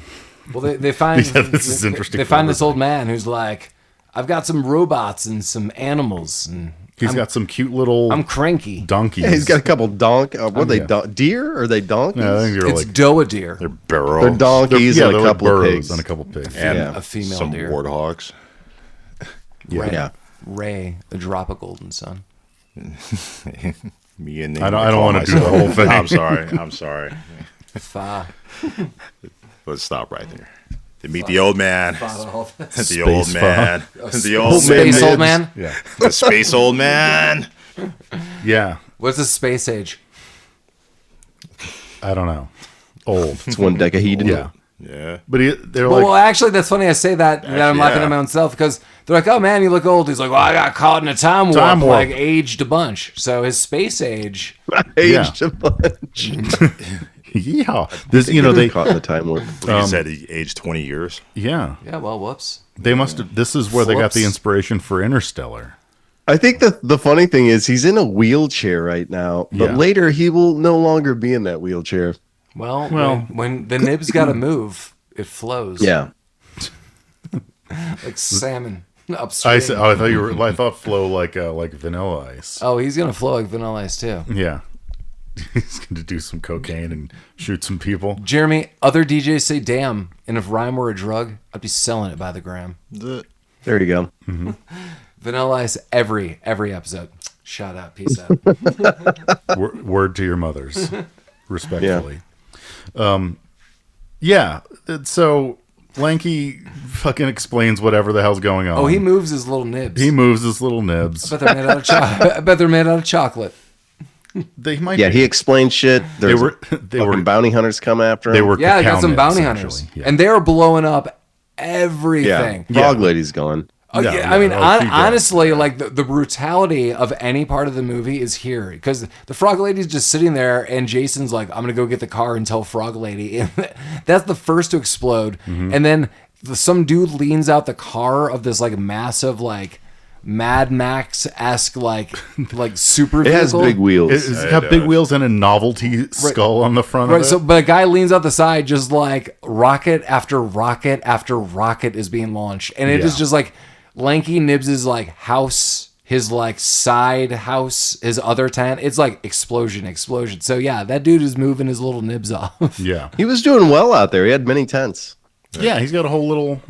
they find Yeah, this is interesting They for find this everybody. old man who's like, "I've got some robots and some animals, and He's got some cute little I'm cranky." donkeys. Yeah, he's got a couple what are they, deer? Are they donkeys? Yeah, I think they're It's like doe deer, They're barrel They're donkeys yeah, and they're a like couple of burros pigs. and a couple pigs. and Yeah. a female some deer. warthogs. Ray, Yeah. Ray, a drop of golden sun. Me and I don't want to do the whole thing. I'm sorry. Fa. Let's stop right there. To meet the old man. The Space old man. The old man. Space old man. Yeah, The space old man. yeah. What's the space age? I don't know. Old. It's one decahedron. Yeah, Yeah. but they're like, Well, actually, that's funny. I say that I'm laughing yeah. at my own self because they're like, "Oh man, you look old." He's like, "Well, I got caught in a time warp, Time warp. like aged a bunch." So his space age. Aged a bunch. yeah. This, they caught in the time warp. You said he aged 20 years. yeah. Yeah. Well, whoops. They must have. This is where they got the Flips. inspiration for Interstellar. I think the funny thing is he's in a wheelchair right now, but Yeah. later he will no longer be in that wheelchair. Well, Well- when the nibs got to move, it flows. Yeah. like salmon upstream. I thought flow like Vanilla Ice. Oh, he's gonna flow like Vanilla Ice too. Yeah. He's going to do some cocaine and shoot some people. Jeremy, other DJs say "damn," and if rhyme were a drug, I'd be selling it by the gram. There you go. Vanilla Ice every episode. Shout out, peace out. Word to your mothers, respectfully. Yeah. So Lanky fucking explains whatever the hell's going on. Oh, he moves his little nibs. He moves his little nibs. I bet they're made out of I bet they're made out of chocolate. They might. Yeah, be. he explained shit. They There's were. bounty hunters come after him. They were. Yeah, they got cacao some nibs, bounty essentially. hunters, Yeah. and they're blowing up everything. Yeah. Frog lady's gone. Oh, No, yeah, no, I mean, no, she honestly, like the brutality of any part of the movie is here because the frog lady's just sitting there, and Jason's like, "I'm gonna go get the car and tell frog lady." And that's the first to explode, and then some dude leans out the car of this like massive like Mad Max-esque like super It vehicle. has big wheels. It's got big wheels and a novelty skull on the front Right, of it. so but a guy leans out the side, just like rocket after rocket after rocket is being launched, and it is Yeah. just like Lanky Nibs's like house, his like side house, his other tent. It's like explosion. So yeah, that dude is moving his little nibs off. Yeah. He was doing well out there. He had many tents. Yeah, he's got a whole little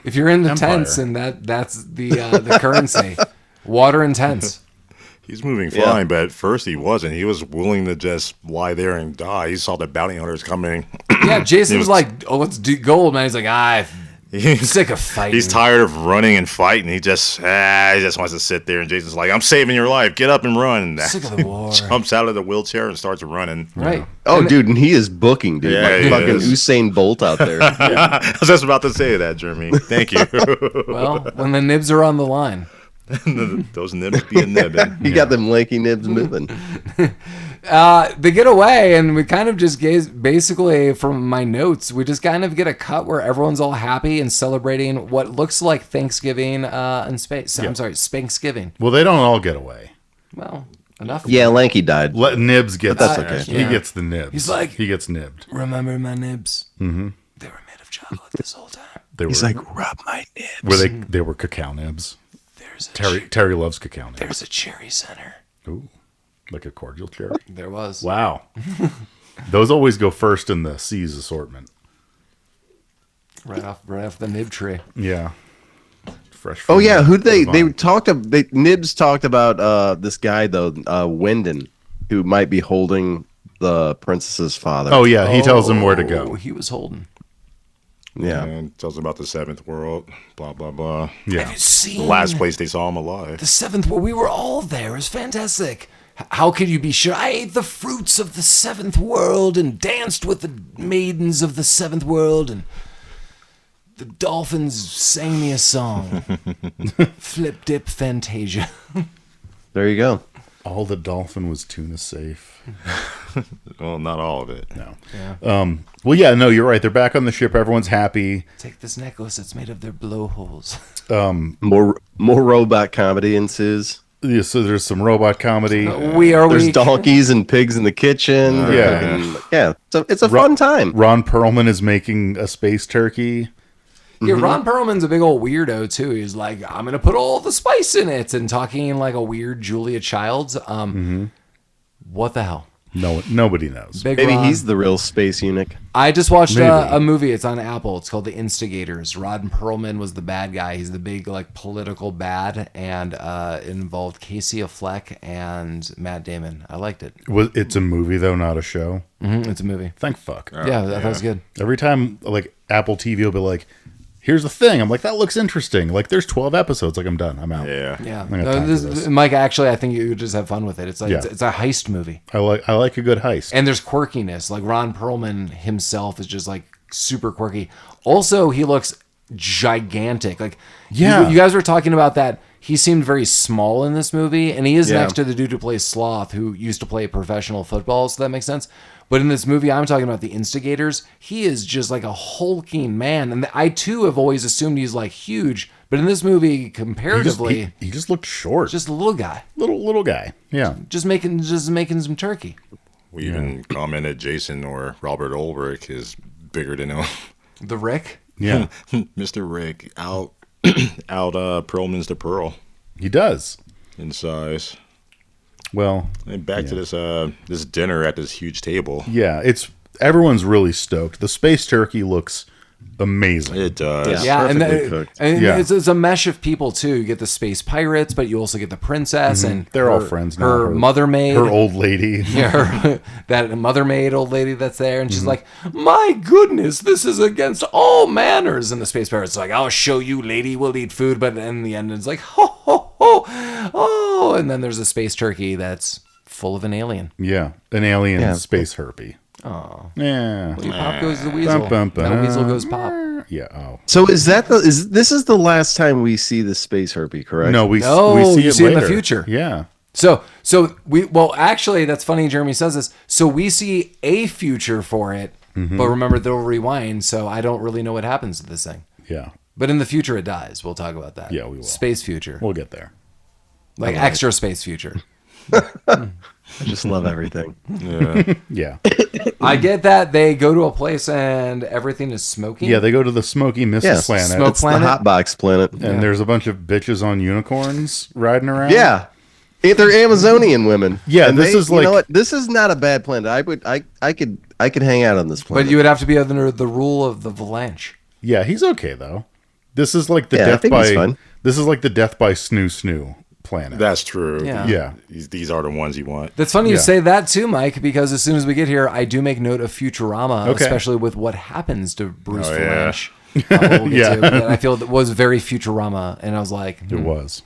If you're in the Empire. tents, and that's the currency, water and tents. He's moving Yeah. fine, but at first he wasn't. He was willing to just lie there and die. He saw the bounty hunters coming. Yeah, Jason was was- like, "Oh, let's do gold, man." He's like, Sick of fighting. He's tired of running and fighting. He just wants to sit there. And Jason's like, "I'm saving your life. Get up and run." And Sick of the war. Jumps out of the wheelchair and starts running. Right. Oh, dude, and he is booking, dude. Yeah, like he fucking is. Usain Bolt out there. I was just about to say that, Jeremy. Thank you. Well, when the nibs are on the line. Those nibs be a nibbing. He got them lanky nibs moving. They get away, and we kind of just basically, from my notes, we just kind of get a cut where everyone's all happy and celebrating what looks like Thanksgiving in space. I'm sorry, Spanksgiving. Well, they don't all get away. Well, enough. Yeah, Lanky died. Let Nibs get. That's okay. He gets the nibs. He's like, he gets nibbed. Remember my nibs? Mm-hmm. They were made of chocolate this whole time. He's like, rub my nibs. were they were cacao nibs. There's a Terry loves cacao nibs. There's a cherry center. Ooh, like a cordial cherry. There was. Wow. Those always go first in the C's assortment. Right off the nib tree. Yeah. Fresh. Oh from yeah, the- who the they vine. talked of Nibs talked about this guy though, Wyndon, who might be holding the princess's father. Oh yeah, he tells him where to go. He was holding. yeah. And tells about the seventh world. Blah blah blah. Yeah. Have you seen The last place they saw him alive. the seventh world? We were all there. It was fantastic. How could you be sure? I ate the fruits of the seventh world and danced with the maidens of the seventh world, and the dolphins sang me a song. Flip dip Fantasia. There you go. All the dolphin was tuna safe. Well, not all of it. No. Yeah. Well, yeah, no, you're right. They're back on the ship. Everyone's happy. Take this necklace. It's made of their blowholes. More robot comedy ensues. Yeah, so there's some robot comedy. There's donkeys and pigs in the kitchen. Yeah. Yeah. So it's a fun time. Ron Perlman is making a space turkey. Yeah, Ron Perlman's a big old weirdo too. He's like, I'm gonna put all the spice in it, and talking like a weird Julia Childs. What the hell? No, nobody knows. Big Maybe Ron. he's the real space eunuch. I just watched Maybe. a movie. It's on Apple. It's called The Instigators. Ron Perlman was the bad guy. He's the big like political bad, and it involved Casey Affleck and Matt Damon. I liked it. It's a movie though, not a show. It's a movie. Thank fuck. Yeah, that was good. Every time like Apple TV will be like, "Here's the thing." I'm like, "That looks interesting." Like, there's 12 episodes. Like, I'm done. I'm out. Yeah. Yeah, I'm gonna have time for this. Mike. Actually, I think you would just have fun with it. It's like Yeah. it's a heist movie. I like a good heist. And there's quirkiness. Like Ron Perlman himself is just like super quirky. Also, he looks gigantic. Like Yeah. you guys were talking about that. He seemed very small in this movie, and he is Yeah. next to the dude who plays Sloth, who used to play professional football. So that makes sense. But in this movie, I'm talking about The Instigators. He is just like a hulking man, and I too have always assumed he's like huge. But in this movie, comparatively, he just looked short. just a little guy, little guy. Yeah. just making some turkey. We even commented Jason or Robert Ulrich is bigger than him. The Rick. Yeah. Mr. Rick out Perlman's the Pearl He does. in size. Well, And back to this dinner at this huge table. yeah, everyone's really stoked. The space turkey looks amazing. It does. Yeah, and, Perfectly cooked. Yeah. it's a mesh of people too. You get the space pirates, but you also get the princess and They're all her- friends now. Her mother maid, her old lady. yeah, that mother maid old lady that's there, and she's like, "My goodness, this is against all manners." And the space pirates like, "I'll show you, lady. We'll eat food," but in the end, it's like, "Ho ho ho, oh!" And then there's a space turkey that's full of an alien. Yeah, an alien Yeah. space herpy. Oh, Yeah. pop goes the weasel. Bum, bum, No, weasel bum. goes pop. Yeah. Oh. So this is the last time we see the space herpy, correct? No, we No, see you it see it in the later. future. Yeah. So actually, that's funny. Jeremy says this. So we see a future for it, but remember they'll rewind. So I don't really know what happens to this thing. Yeah. But in the future, it dies. We'll talk about that. Yeah, we will. Space future, We'll get there. like extra space future. I just love everything. Yeah. Yeah. I get that they go to a place and everything is smoking. Yeah, they go to the smoky mist Yeah, planet. smoke- It's Planet? the hot box planet. And there's a bunch of bitches on unicorns riding around. Yeah. They're Amazonian women. Yeah, And this is you like- know what? This is not a bad planet. I could hang out on this planet. but you would have to be under the rule of the Valanche. Yeah, he's okay though. This is like the Yeah, I death think he's by fine. this is like the death by snoo planet. That's true. Yeah. yeah. These are the ones you want. That's funny you Yeah. say that too, Mike, because as soon as we get here, I do make note of Futurama, Okay. especially with what happens to Bruce Oh, yeah. Valanche. We'll get Yeah. to, that I feel that was very Futurama, and I was like, It was.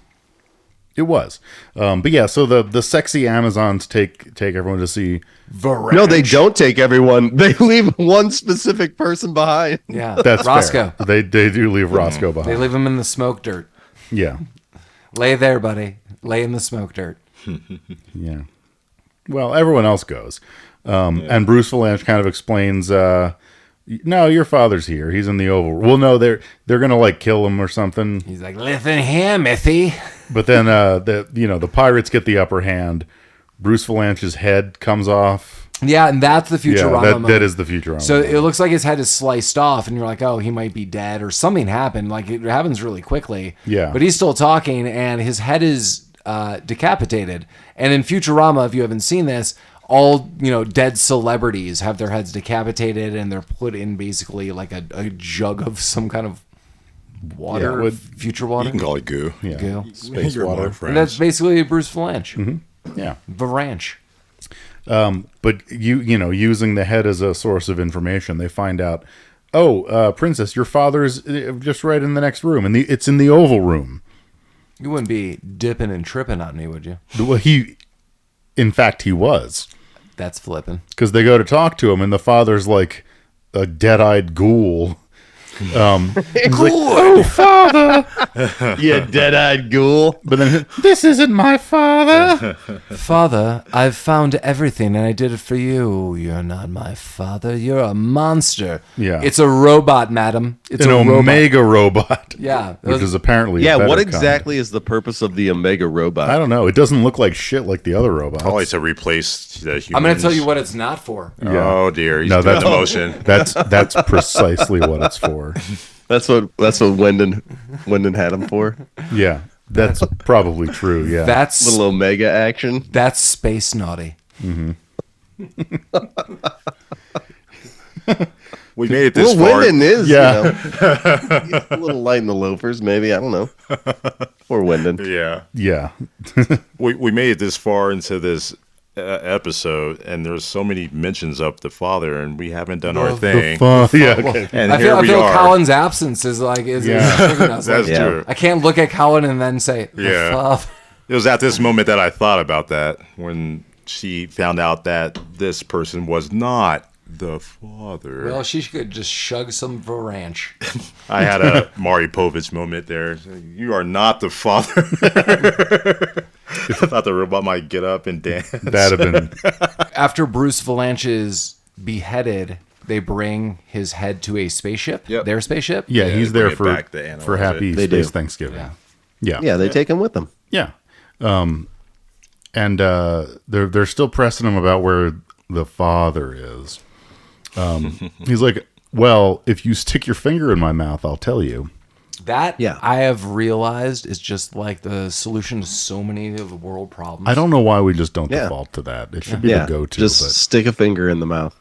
But yeah, so the sexy Amazons take everyone to see. No, they don't take everyone. They leave one specific person behind. yeah, That's Roscoe. fair. They do leave Roscoe behind. They leave him in the smoke dirt. Yeah. Lay there, buddy. Lay in the smoke dirt. Yeah. Well, everyone else goes. And Bruce Valanche kind of explains, no, your father's here. He's in the Oval. Well, no, they're going to like kill him or something. He's like, listen here, Mithy. But then the pirates get the upper hand. Bruce Valanche's head comes off. Yeah, and that's the Futurama moment. that is the Futurama. So it looks like his head is sliced off, and you're like, oh, he might be dead, or something happened. Like, it happens really quickly. Yeah. But he's still talking, and his head is decapitated. And in Futurama, if you haven't seen this, all dead celebrities have their heads decapitated, and they're put in basically like a jug of some kind of water, Yeah, future water. You can call it goo. yeah. Goo. Space You're water. my friend. And that's basically Bruce Valanche. Yeah. Valanche. But using the head as a source of information, they find out, Princess, your father's just right in the next room, and it's in the Oval Room. You wouldn't be dipping and tripping on me, would you? Well, in fact, he was, That's flipping. because they go to talk to him, and the father's like a dead-eyed ghoul. He's like, oh, father! You dead-eyed ghoul. But then, this isn't my father. Father, I've found everything and I did it for you. You're not my father. You're a monster. Yeah. It's a robot, madam. It's An a robot. Omega robot. Yeah. Which is apparently Yeah, a better what kind. exactly is the purpose of the Omega robot? I don't know. It doesn't look like shit like the other robots. Probably to replace the humans. I'm going to tell you what it's not for. Oh dear, he's No, doing that's- the motion. That's precisely what it's for. That's what Wyndon had him for. Yeah, that's probably true. Yeah, That's Little Omega action. that's space naughty. We made it this Well, far. Wyndon is, Yeah. he's a little light in the loafers, maybe. I don't know. Or Wyndon. Yeah, yeah, we made it this far into this episode, and there's so many mentions of the father, and we haven't done our thing. yeah. Okay. And I here feel, I we feel are. Colin's absence is like is triggering us. That's Like, true. I can't look at Colin and then say, the Yeah. father. It was at this moment that I thought about that when she found out that this person was not the father. Well, she could just shug some Varanche. I had a Maury Povich moment there. You are not the father. I thought the robot might get up and dance. That'd have been. After Bruce Valanche is beheaded, they bring his head to a spaceship. Yep. Their spaceship. Yeah, he's bring there it for back to analyze for Happy They Space do. Thanksgiving. Yeah. Yeah, Yeah, they take him with them. yeah. And they're still pressing him about where the father is. He's like, well, if you stick your finger in my mouth, I'll tell you. That Yeah. I have realized is just like the solution to so many of the world problems. I don't know why we just don't Yeah. default to that. It should be Yeah, the go-to. just but stick a finger in the mouth.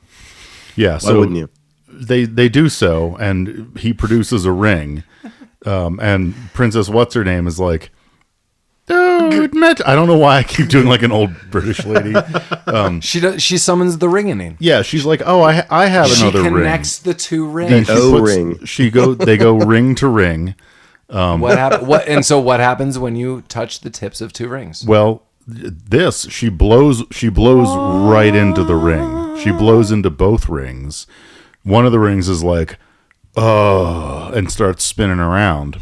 yeah, Why so wouldn't you? they do so, and he produces a ring, and Princess What's-Her-Name is like, oh, I don't know why I keep doing like an old British lady. She summons the ringing. Yeah, she's like, oh, I have She another ring. connects the two And rings. she O-ring. They go ring to ring. What happened? What happens when you touch the tips of two rings? Well, she blows right into the ring. She blows into both rings. One of the rings is like, oh, and starts spinning around.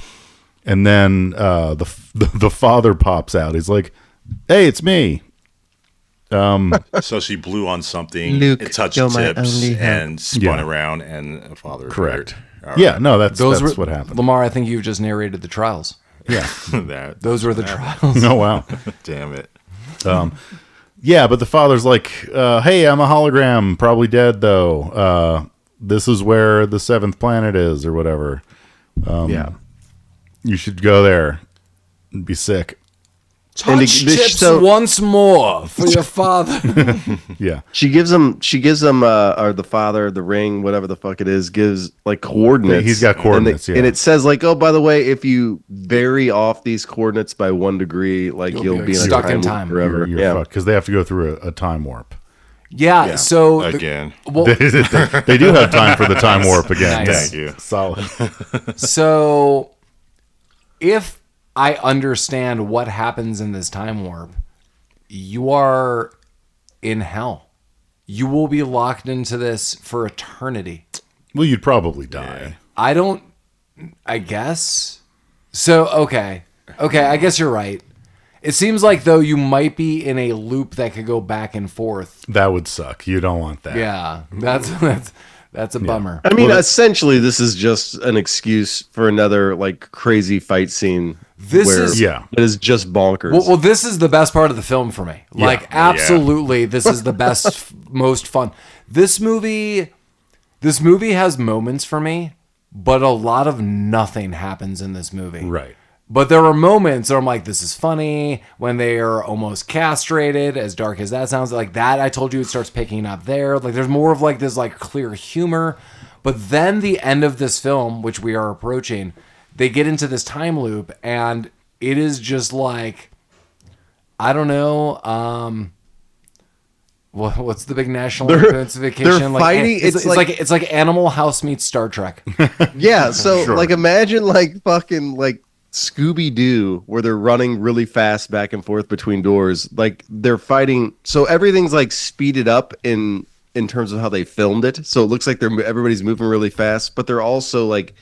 And then the father pops out. He's like, hey, it's me. So she blew on something, Luke, it touched you're my tips, only hope. and spun Yeah. around, and a father Correct. appeared. All Yeah, right. no, that's Those were what happened. Lamar, I think you've just narrated the trials. Yeah. That, Those were the trials. Oh, wow. damn it. Yeah, but the father's like, hey, I'm a hologram, probably dead, though. This is where the seventh planet is, or whatever. Yeah. You should go there and be sick. And Touch the- tips so- once more for your father. Yeah. She gives him or the father, the ring, whatever the fuck it is, gives like coordinates. He's got coordinates, and yeah. it says like, oh, by the way, if you vary off these coordinates by 1 degree, like you'll be stuck in in time. time forever. You're yeah. fucked, because they have to go through a time warp. Yeah. So again, well, They do have time for the time warp again. Nice. thank you. Solid. so if I understand what happens in this time warp, you are in hell. You will be locked into this for eternity. Well, you'd probably die. I guess. So, okay, I guess you're right. It seems like, though, you might be in a loop that could go back and forth. That would suck. You don't want that. Yeah, that's a bummer. I mean, essentially, this is just an excuse for another like crazy fight scene. This is it is just bonkers. Well, this is the best part of the film for me. Like, absolutely, this is the best, most fun. This movie has moments for me, but a lot of nothing happens in this movie. Right. But there are moments where I'm like, this is funny, when they are almost castrated, as dark as that sounds. Like that, I told you, it starts picking up there. Like there's more of like this like clear humor. But then the end of this film, which we are approaching, they get into this time loop, and it is just like, I don't know, what's the big national Lampoon's Vacation? They're like, fighting. It's like Animal House meets Star Trek. Yeah, so Sure. like imagine like fucking like Scooby-Doo where they're running really fast back and forth between doors. Like they're fighting, so everything's like speeded up in terms of how they filmed it. So it looks like everybody's moving really fast, but they're also like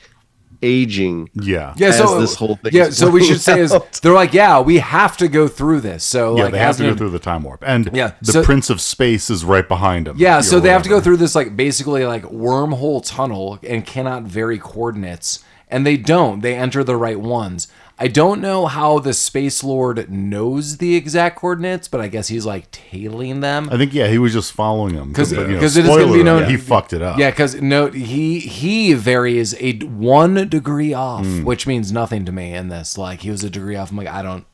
aging. Yeah. Yeah, as so this whole thing yeah, is so we playing should say is out. they're like, yeah, we have to go through this. So Yeah, like they have to go hasn't- through the time warp. And Yeah, the so- Prince of Space is right behind them. Yeah, so or they have to go whatever. through this like basically like wormhole tunnel and cannot vary coordinates. And they don't. They enter the right ones. I don't know how the Space Lord knows the exact coordinates, but I guess he's like tailing them. I think, he was just following them. 'Cause- But, 'cause it is gonna be spoiler, known- he fucked it up. Yeah, because he varies a 1 degree off, which means nothing to me in this. Like he was a degree off. I'm like, I don't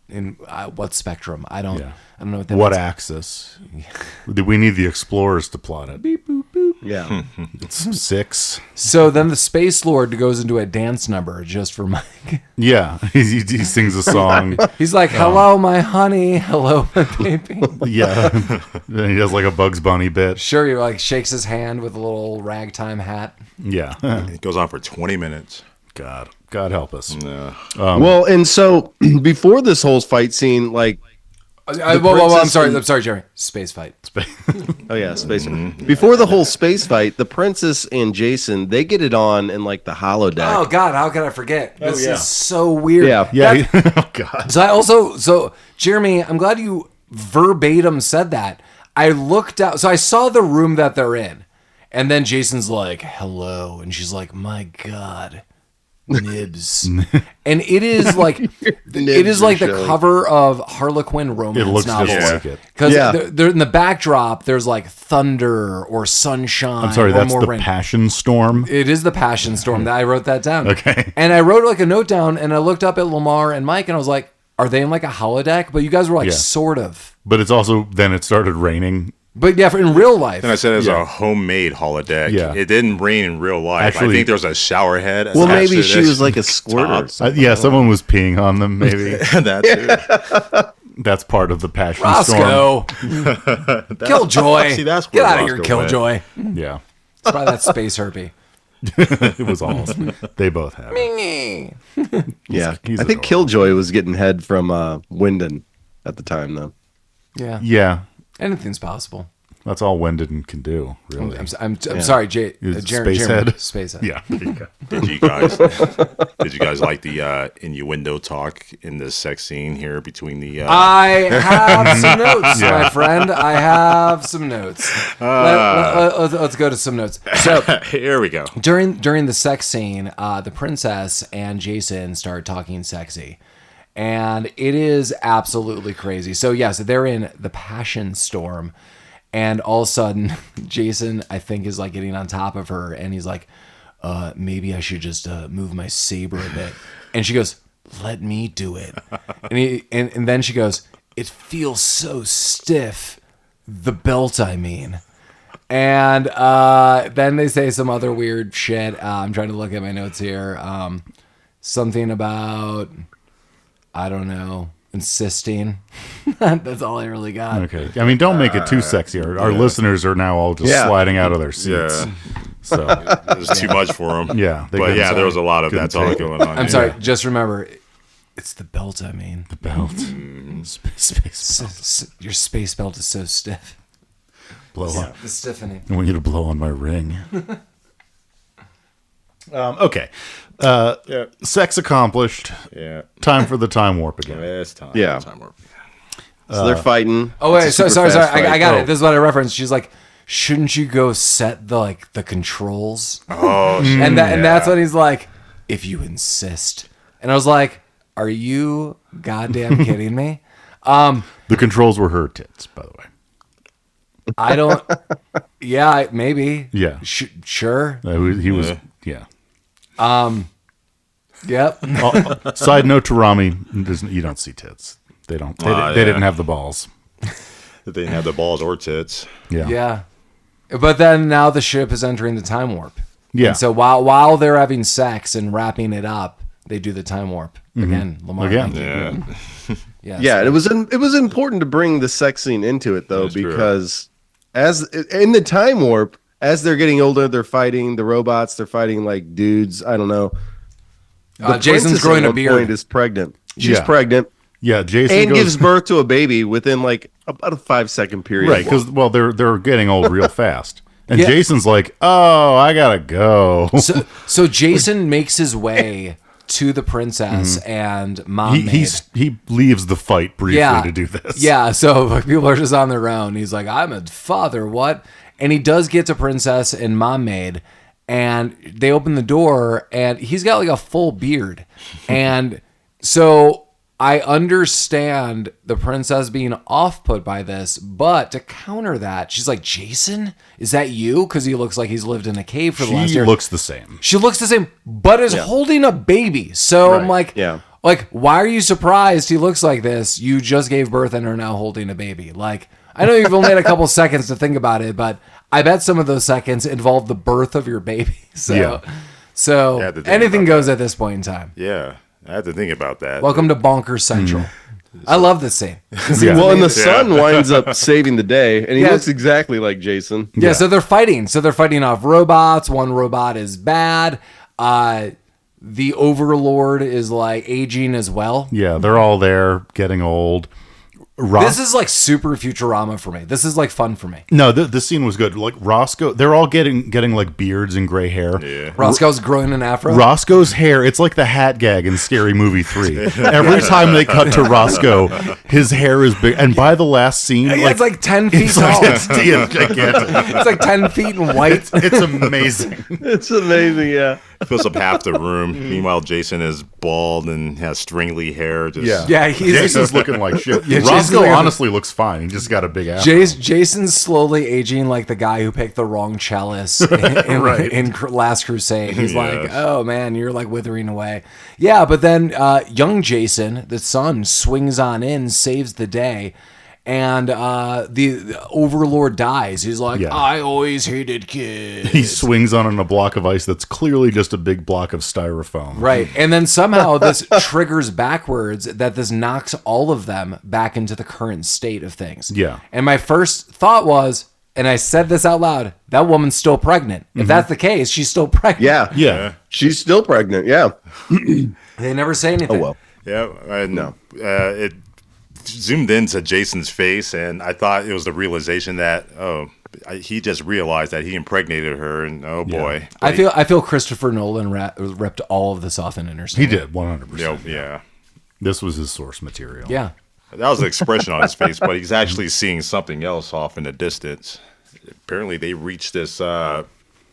what spectrum? I don't know what that What means. axis? We need the explorers to plot it. Beep, boop, boop. Yeah. It's 6. So then the Space Lord goes into a dance number just for Mike. Yeah. He sings a song. He's like, "Hello, my honey. Hello, my baby." Yeah. Then he does like a Bugs Bunny bit. Sure, he like shakes his hand with a little ragtime hat. Yeah. It goes on for 20 minutes. God help us. Well, and so before this whole fight scene, like I'm princess sorry, Jeremy. Space fight. oh yeah, space. Before the whole space fight, the princess and Jason, they get it on in like the holodeck. Oh God, how could I forget? This is so weird. Yeah. Yeah. Oh, God. So Jeremy, I'm glad you verbatim said that. I looked out, so I saw the room that they're in, and then Jason's like, "Hello," and she's like, "My God, nibs," and it is like Nibs like are the showing. cover of Harlequin romance It looks novels. just like it. Because Yeah. they're in the backdrop, there's like thunder or sunshine. I'm sorry, or that's more the rain. Passion Storm. It is the Passion Storm. That I wrote that down. Okay. And I wrote like a note down, and I looked up at Lamar and Mike, and I was like, "Are they in like a holodeck?" But you guys were like, Yeah. "Sort of." But it's also, then it started raining. But yeah, in real life, And I said it was a homemade holodeck. Yeah. It didn't rain in real life. Actually- I think there was a shower head. Well, attached maybe to she this. was like a squirter. or something. Yeah, someone was peeing on them, maybe. that too. That's part of the Passion Storm. Roscoe, Killjoy. See, that's Get where out of here, Roscoe went. Killjoy. Yeah. It's probably that space herpy. It was all. They both have it. Yeah, he's I think adorable. Killjoy was getting head from Wyndon at the time, though. Yeah. Yeah. Anything's possible. That's all Wendon can do, really. I'm sorry, Jeremy. Spacehead? Spacehead. Yeah. There you go. Did you guys like the innuendo talk in this sex scene here between the I have some notes, my friend. I have some notes. Let's go to some notes. So here we go. during the sex scene, the princess and Jason start talking sexy. And it is absolutely crazy. So yes, they're in the Passion Storm. And all of a sudden, Jason, I think, is like getting on top of her. And he's like, maybe I should just move my saber a bit. And she goes, let me do it. And then she goes, it feels so stiff. The belt, I mean. And then they say some other weird shit. I'm trying to look at my notes here. Something about, I don't know. insisting. That's all I really got. Okay. I mean, don't make it too sexy. Our listeners are now all just sliding out of their seats. Yeah. So It was too much for them. Yeah, But yeah, there was a lot of that talk going on. I'm sorry. Just remember, it's the belt. I mean, the belt. Space belt. your space belt is so stiff. Blow on. The stiffening. I want you to blow on my ring. Okay. Sex accomplished. Yeah. Time for the time warp again. It's time. Yeah. Time warp. So they're fighting. Oh wait, It's a sorry. super fast fight. I got it. This is what I referenced. She's like, shouldn't you go set the controls? Oh, shit. And that's when he's like, if you insist. And I was like, are you goddamn kidding me? The controls were her tits, by the way. I don't. Yeah, maybe. Yeah. Sure. He was. Yeah. Yep. Side note to Rami: you don't see tits. They don't. They didn't have the balls. They didn't have the balls or tits. Yeah. Yeah. But then now the ship is entering the time warp. Yeah. And so while they're having sex and wrapping it up, they do the time warp again. Lamar. Again. Yeah. Yes. Yeah, it was important to bring the sex scene into it though, That's true. because as in the time warp, as they're getting older, they're fighting the robots. They're fighting like dudes. I don't know. The Jason's princess growing at a one beard. point is pregnant. She's Yeah. pregnant Yeah. Jason and goes, gives birth to a baby within like about a 5-second period. right because they're getting old real fast, and Yeah. Jason's like, oh, I gotta go. So Jason makes his way to the princess and mom. he leaves the fight briefly to do this. Yeah, so like, people are just on their own. He's like, I'm a father, what? And he does get to princess and mom maid, and they open the door, and he's got like a full beard. And so I understand the princess being off-put by this, but to counter that, she's like, Jason, is that you? Because he looks like he's lived in a cave for the last She year. looks the same. She looks the same, but is holding a baby. So I'm like, yeah. like, why are you surprised he looks like this? You just gave birth and are now holding a baby. Like, I know you've only had a couple seconds to think about it, but I bet some of those seconds involve the birth of your baby. So, Yeah. so I had to think anything about goes at this point in time. Yeah. I had to think about that. Welcome to Bonkers Central. I love this scene. Yeah. Well, and the son winds up saving the day, and he Yeah. looks exactly like Jason. Yeah, so they're fighting. So they're fighting off robots. One robot is bad. The Overlord is like aging as well. Yeah, they're all there, getting old. This is like super Futurama for me. This is like fun for me. No, this scene was good. Like Roscoe, they're all getting like beards and gray hair. Yeah. Roscoe's growing an afro. Roscoe's hair, it's like the hat gag in Scary Movie 3. Every time they cut to Roscoe, his hair is big. And by the last scene, Yeah, it's like 10 feet it's tall. like, it's gigantic. It's like 10 feet in white. It's amazing. It's amazing, yeah. Fills up half the room. Meanwhile, Jason is bald and has stringly hair. Just, Yeah, he's Jason's looking like shit. Yeah, Jason's Roscoe looking- honestly looks fine. He just got a big afro. Jason's slowly aging like the guy who picked the wrong chalice in Last Crusade. He's like, oh man, you're like withering away. Yeah, but then young Jason, the son, swings on in, saves the day. And the Overlord dies. He's like, Yeah. I always hated kids. He swings on a block of ice that's clearly just a big block of styrofoam. Right. And then somehow this triggers backwards that this knocks all of them back into the current state of things. Yeah. And my first thought was, and I said this out loud, that woman's still pregnant. If that's the case, she's still pregnant. Yeah. Yeah. She's still pregnant, yeah. They never say anything. Oh, well. Yeah. And, it zoomed into Jason's face, and I thought it was the realization that, he just realized that he impregnated her, and oh boy. I feel Christopher Nolan ripped all of this off in Interstellar. He did, 100%. Yeah. This was his source material. Yeah. That was the expression on his face, but he's actually seeing something else off in the distance. Apparently, they reached this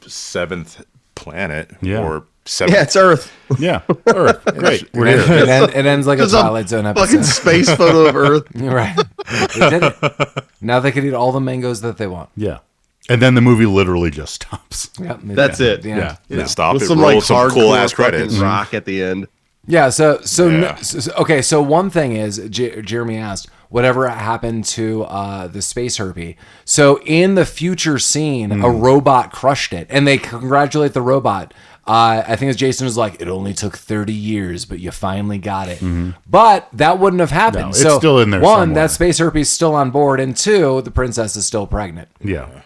seventh planet, or seventh. Yeah, it's Earth. Yeah. Earth. Great. We're here. It ends like a There's a Twilight Zone fucking episode. space photo of Earth. Right. They did it. Now they can eat all the mangoes that they want. Yeah. And then the movie literally just stops. Yep. That's it. The end. It stopped. With It some rolled like some hardcore cool ass fucking credits. rock at the end. Yeah, so Yeah. okay, so one thing is Jeremy asked whatever happened to the space herpy. So in the future scene, a robot crushed it, and they congratulate the robot. I think as Jason was like, it only took 30 years, but you finally got it. But that wouldn't have happened. No, it's still in there one, somewhere. that space herpes is still on board, and two, the princess is still pregnant. Yeah.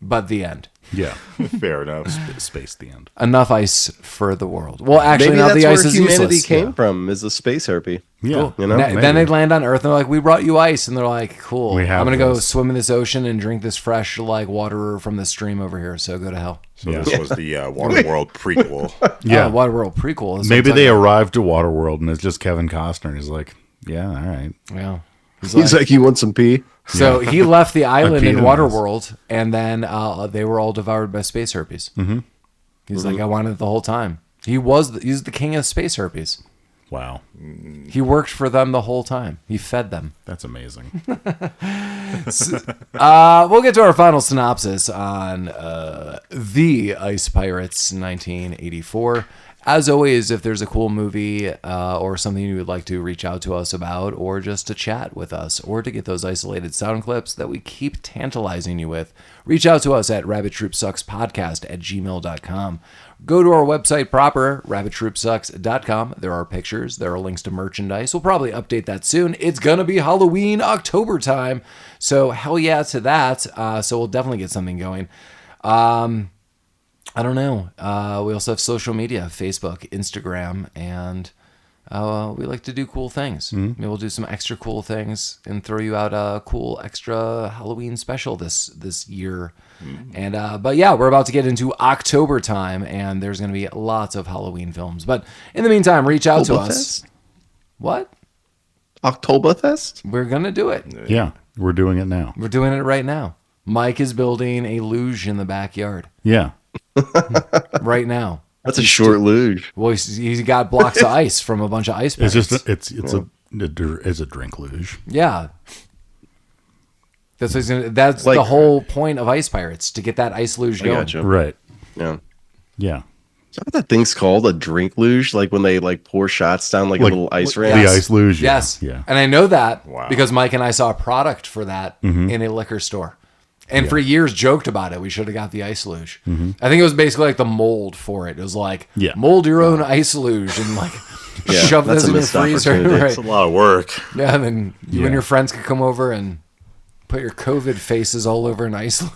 But the end. Yeah. Fair enough. Space the end. Enough ice for the world. Well, actually, Maybe now that's the ice where is humanity useless. came from, is the space herpes. Yeah. You know? Then they land on Earth and they're like, we brought you ice. And they're like, cool. We have I'm going to go this. swim in this ocean and drink this fresh like water from the stream over here. So go to hell. So this was the Waterworld prequel. Yeah. Oh, Waterworld prequel. Is Maybe what I'm they talking arrived to Waterworld and it's just Kevin Costner. He's like, yeah, all right. about. Yeah. He's like, you want some pee? So he left the island peed in in Waterworld, and then they were all devoured by space herpes. Mm-hmm. He's like, I wanted it the whole time. He's the king of space herpes. Wow. He worked for them the whole time. He fed them. That's amazing. We'll get to our final synopsis on The Ice Pirates 1984. As always, if there's a cool movie or something you would like to reach out to us about, or just to chat with us, or to get those isolated sound clips that we keep tantalizing you with, reach out to us at rabbittroopsuckspodcast@gmail.com. Go to our website proper, rabbittroopsucks.com. There are pictures. There are links to merchandise. We'll probably update that soon. It's going to be Halloween, October time. So hell yeah to that. So we'll definitely get something going. I don't know. We also have social media, Facebook, Instagram, and we like to do cool things. Maybe we'll do some extra cool things and throw you out a cool extra Halloween special this year. And but yeah, we're about to get into October time, and there's going to be lots of Halloween films. But in the meantime, reach out to us. What? Oktoberfest? We're going to do it. Yeah. We're doing it now. We're doing it right now. Mike is building a luge in the backyard Yeah. right now. That's a short luge. Well, he's got blocks of ice from a bunch of ice It's pirates. just it's a drink luge. Yeah. That's that's Like- the whole point of Ice Pirates, to get that ice luge I going. gotcha. Right. Yeah. Yeah. Is that what that thing's called? A drink luge? Like when they like pour shots down like a little ice The ramp? ice luge. Yeah. Yes. Yeah. And I know that Wow. because Mike and I saw a product for that in a liquor store. And for years joked about it. We should have got the ice luge. I think it was basically like the mold for it. It was like, Yeah. mold your own ice luge and like Yeah, shove that's this a in your missed freezer. opportunity. Right. It's a lot of work. Yeah, and then you Yeah. and your friends could come over and put your COVID faces all over an ice luge.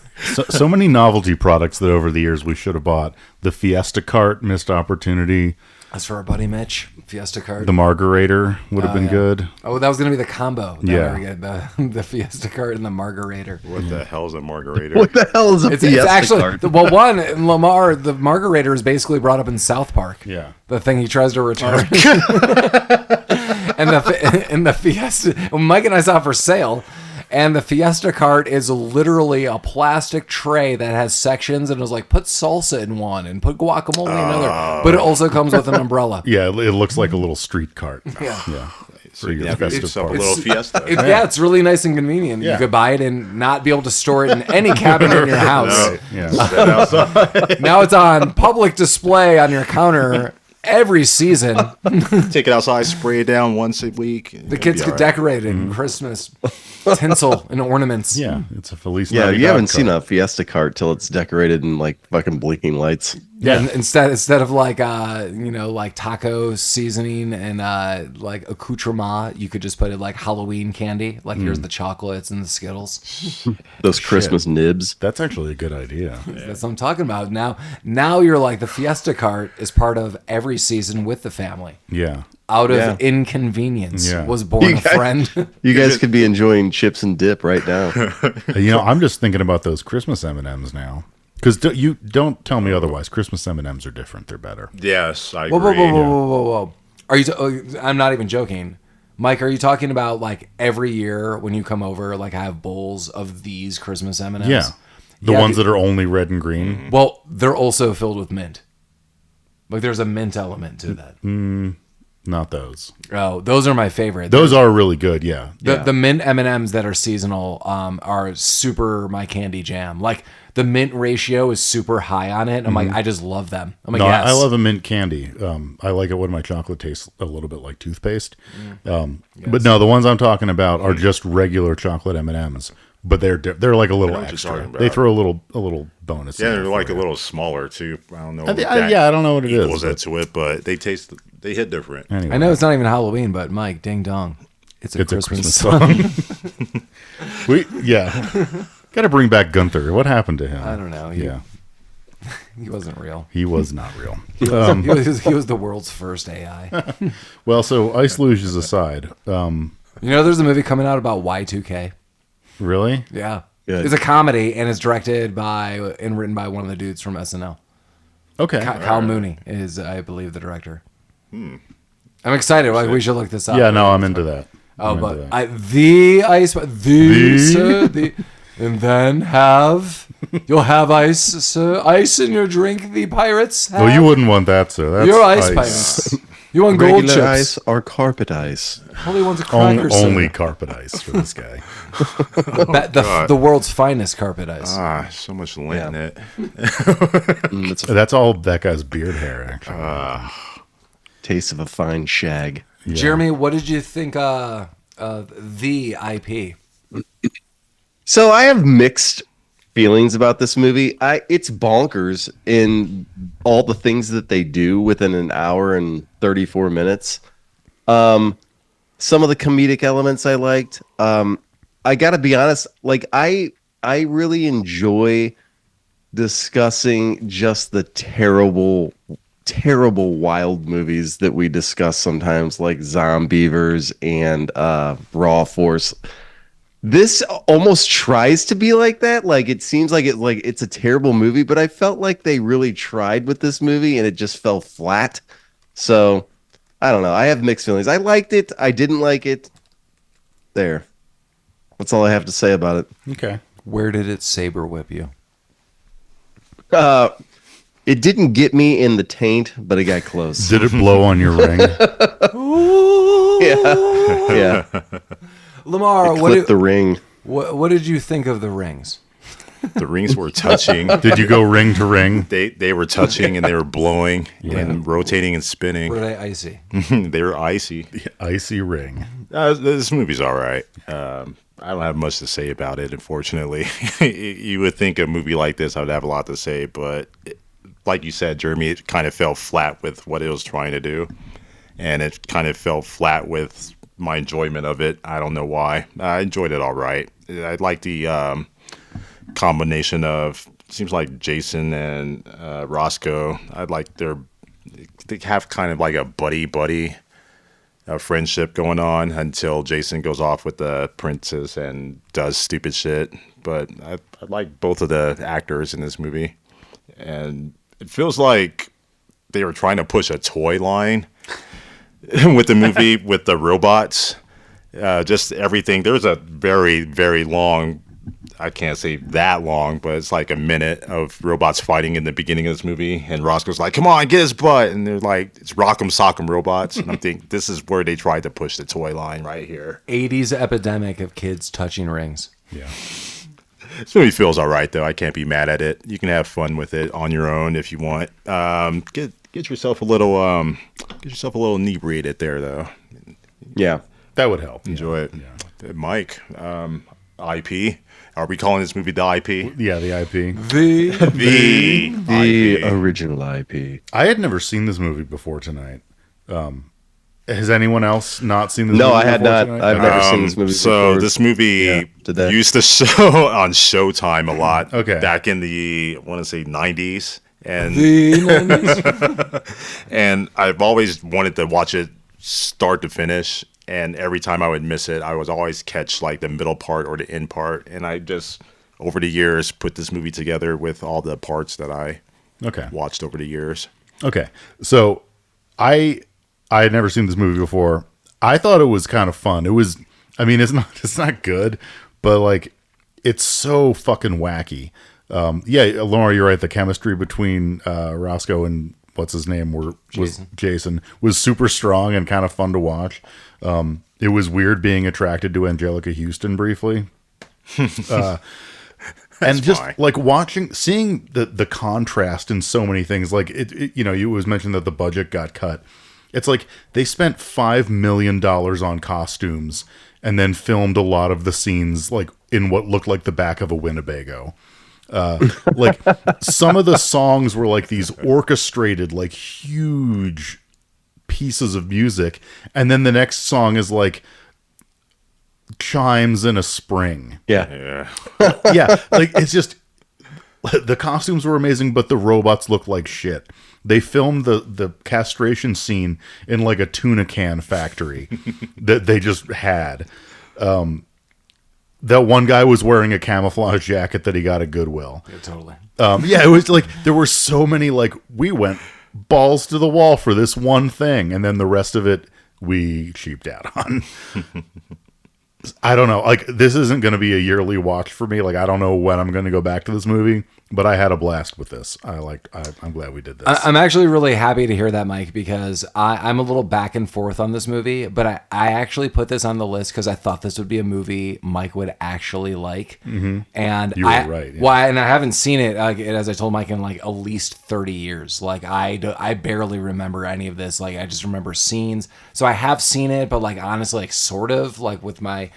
So many novelty products that over the years we should have bought. The Fiesta cart, missed opportunity. That's for our buddy Mitch. Fiesta cart. The Margarator would have been yeah. good. Oh, that was going to be the combo. That Yeah. we were gonna- the Fiesta cart and the Margarator. What the hell is a margarita? What the hell is a It's Fiesta actually, cart? well, one, in Lamar, the Margarator is basically brought up in South Park. Yeah. The thing he tries to return. and the Fiesta, well, Mike and I saw it for sale. And the Fiesta cart is literally a plastic tray that has sections, and it was like, put salsa in one and put guacamole in another. But it also comes with an umbrella. Yeah, it looks like a little street cart. Yeah. Yeah. So you Pretty have festive yourself a party. little fiesta. Yeah, it's really nice and convenient. You Yeah. could buy it and not be able to store it in any cabinet in your house. Yeah. Set outside. Now it's on public display on your counter every season. Take it outside, spray it down once a week. The kids could decorate it in Christmas tinsel and ornaments. Yeah, it's a Feliz Yeah, Navidad you haven't cart. seen a Fiesta cart till it's decorated in like fucking blinking lights. Yeah. And instead of like like taco seasoning and like accoutrement, you could just put it like Halloween candy. Like here's the chocolates and the Skittles. Those Christmas nibs. That's actually a good idea. That's what I'm talking about. Now you're like, the Fiesta cart is part of every season with the family. Yeah. Out of Yeah. inconvenience Yeah. was born a friend. You guys could be enjoying chips and dip right now. I'm just thinking about those Christmas M&Ms now. Because you don't tell me otherwise. Christmas M&Ms are different. They're better. Yes, I Whoa, agree. whoa. Are you? I'm not even joking. Mike, are you talking about like every year when you come over, like I have bowls of these Christmas M&Ms? Yeah. The ones that are only red and green. Well, they're also filled with mint. Like there's a mint element to that. Not those. Oh, those are my favorite. Those are really good. Yeah. The mint M&Ms that are seasonal are super my candy jam. Like the mint ratio is super high on it. I'm like, I just love them. I'm like, No, yes. I love a mint candy. I like it when my chocolate tastes a little bit like toothpaste. But no, the ones I'm talking about are just regular chocolate M&Ms, but they're like a little what you're extra. talking about. They throw a little bonus. Yeah, in they're there like for a you. little smaller too. I don't know. I don't know what it is. Equals that to it, but they hit different. Anyway, I know it's not even Halloween, but Mike, ding dong, it's a Christmas song. Got to bring back Gunther. What happened to him? I don't know. He wasn't real. He was not real. He was the world's first AI. Well, so Ice Luges aside, You know, there's a movie coming out about Y2K. really? Yeah. Good. It's a comedy, and it's directed by and written by one of the dudes from SNL. Okay. Kyle Mooney is, I believe, the director. I'm excited. Like, we should look this up. Yeah, no, I'm into that. Oh, I'm but into that. and then you'll have ice, sir, ice in your drink. The pirates. Oh, you wouldn't want that, sir. That's You're ice pirates. You want gold Regular chips? ice or carpet ice? Only one's a cracker. Only carpet ice for this guy. The world's finest carpet ice. So much lint in it. That's all that guy's beard hair, actually. Taste of a fine shag. Yeah. Jeremy, what did you think of the IP? So I have mixed feelings about this movie. It's bonkers in all the things that they do within an hour and 34 minutes. Some of the comedic elements I liked. I got to be honest, like I really enjoy discussing just the terrible wild movies that we discuss sometimes, like Zombievers and Raw Force. This almost tries to be like that. Like, it seems like it's a terrible movie, but I felt like they really tried with this movie and it just fell flat. So I don't know. I have mixed feelings. I liked it. I didn't like it. There. That's all I have to say about it. Okay. Where did it saber whip you? It didn't get me in the taint, but it got close. Did it blow on your ring? Yeah. Lamar, Clip the ring. what did you think of the rings? The rings were touching. Did you go ring to ring? They were touching and they were blowing and rotating and Were spinning. they icy? They were icy. The icy ring. This movie's all right. I don't have much to say about it, unfortunately. You would think a movie like this, I would have a lot to say, but like you said, Jeremy, it kind of fell flat with what it was trying to do, and it kind of fell flat with my enjoyment of it. I don't know why. I enjoyed it all right. I like the combination of, seems like Jason and Roscoe. I like they have kind of like a buddy friendship going on until Jason goes off with the princess and does stupid shit. But I like both of the actors in this movie, and it feels like they were trying to push a toy line with the movie with the robots. Just everything. There's a very, very long, I can't say that long, but it's like a minute of robots fighting in the beginning of this movie. And Roscoe's like, come on, get his butt. And they're like, it's rock'em sock'em robots. And I'm thinking, this is where they tried to push the toy line right here. 80s epidemic of kids touching rings. Yeah. This movie feels all right, though. I can't be mad at it. You can have fun with it on your own if you want. Get yourself a little inebriated there, though. Yeah. That would help. Enjoy it. Yeah. Mike, IP. Are we calling this movie the IP? Yeah, the IP. The original IP. I had never seen this movie before tonight. Has anyone else not seen this No, movie I had before not. tonight? I've never seen this movie So before. this movie used to show on Showtime a lot. Okay. Back in the, I want to say 90s. And and I've always wanted to watch it start to finish. And every time I would miss it, I would always catch like the middle part or the end part. And I just, over the years, put this movie together with all the parts that I watched over the years. Okay. So I had never seen this movie before. I thought it was kind of fun. It was, I mean, it's not good, but like, it's so fucking wacky. Yeah, Laura, you're right. The chemistry between Roscoe and what's his name was Jason was super strong and kind of fun to watch. It was weird being attracted to Angelica Huston briefly. And just fine. like seeing the contrast in so many things, like it you was mentioned that the budget got cut. It's like they spent $5 million on costumes and then filmed a lot of the scenes like in what looked like the back of a Winnebago. Like some of the songs were like these orchestrated, like huge pieces of music, and then the next song is like chimes in a spring. Yeah. Yeah, like it's just the costumes were amazing, but the robots looked like shit. They filmed the castration scene in like a tuna can factory that they just had. That one guy was wearing a camouflage jacket that he got at Goodwill. Yeah, totally. Yeah, it was like there were so many like we went balls to the wall for this one thing, and then the rest of it we cheaped out on. I don't know. Like this isn't going to be a yearly watch for me. Like I don't know when I'm going to go back to this movie, but I had a blast with this. I'm glad we did this. I'm actually really happy to hear that, Mike, because I'm a little back and forth on this movie, but I actually put this on the list because I thought this would be a movie Mike would actually like. Mm-hmm. And you were right. Yeah. Why? And I haven't seen it, as I told Mike, in like at least 30 years. Like I barely remember any of this. Like I just remember scenes. So I have seen it, but like honestly, like sort of like with my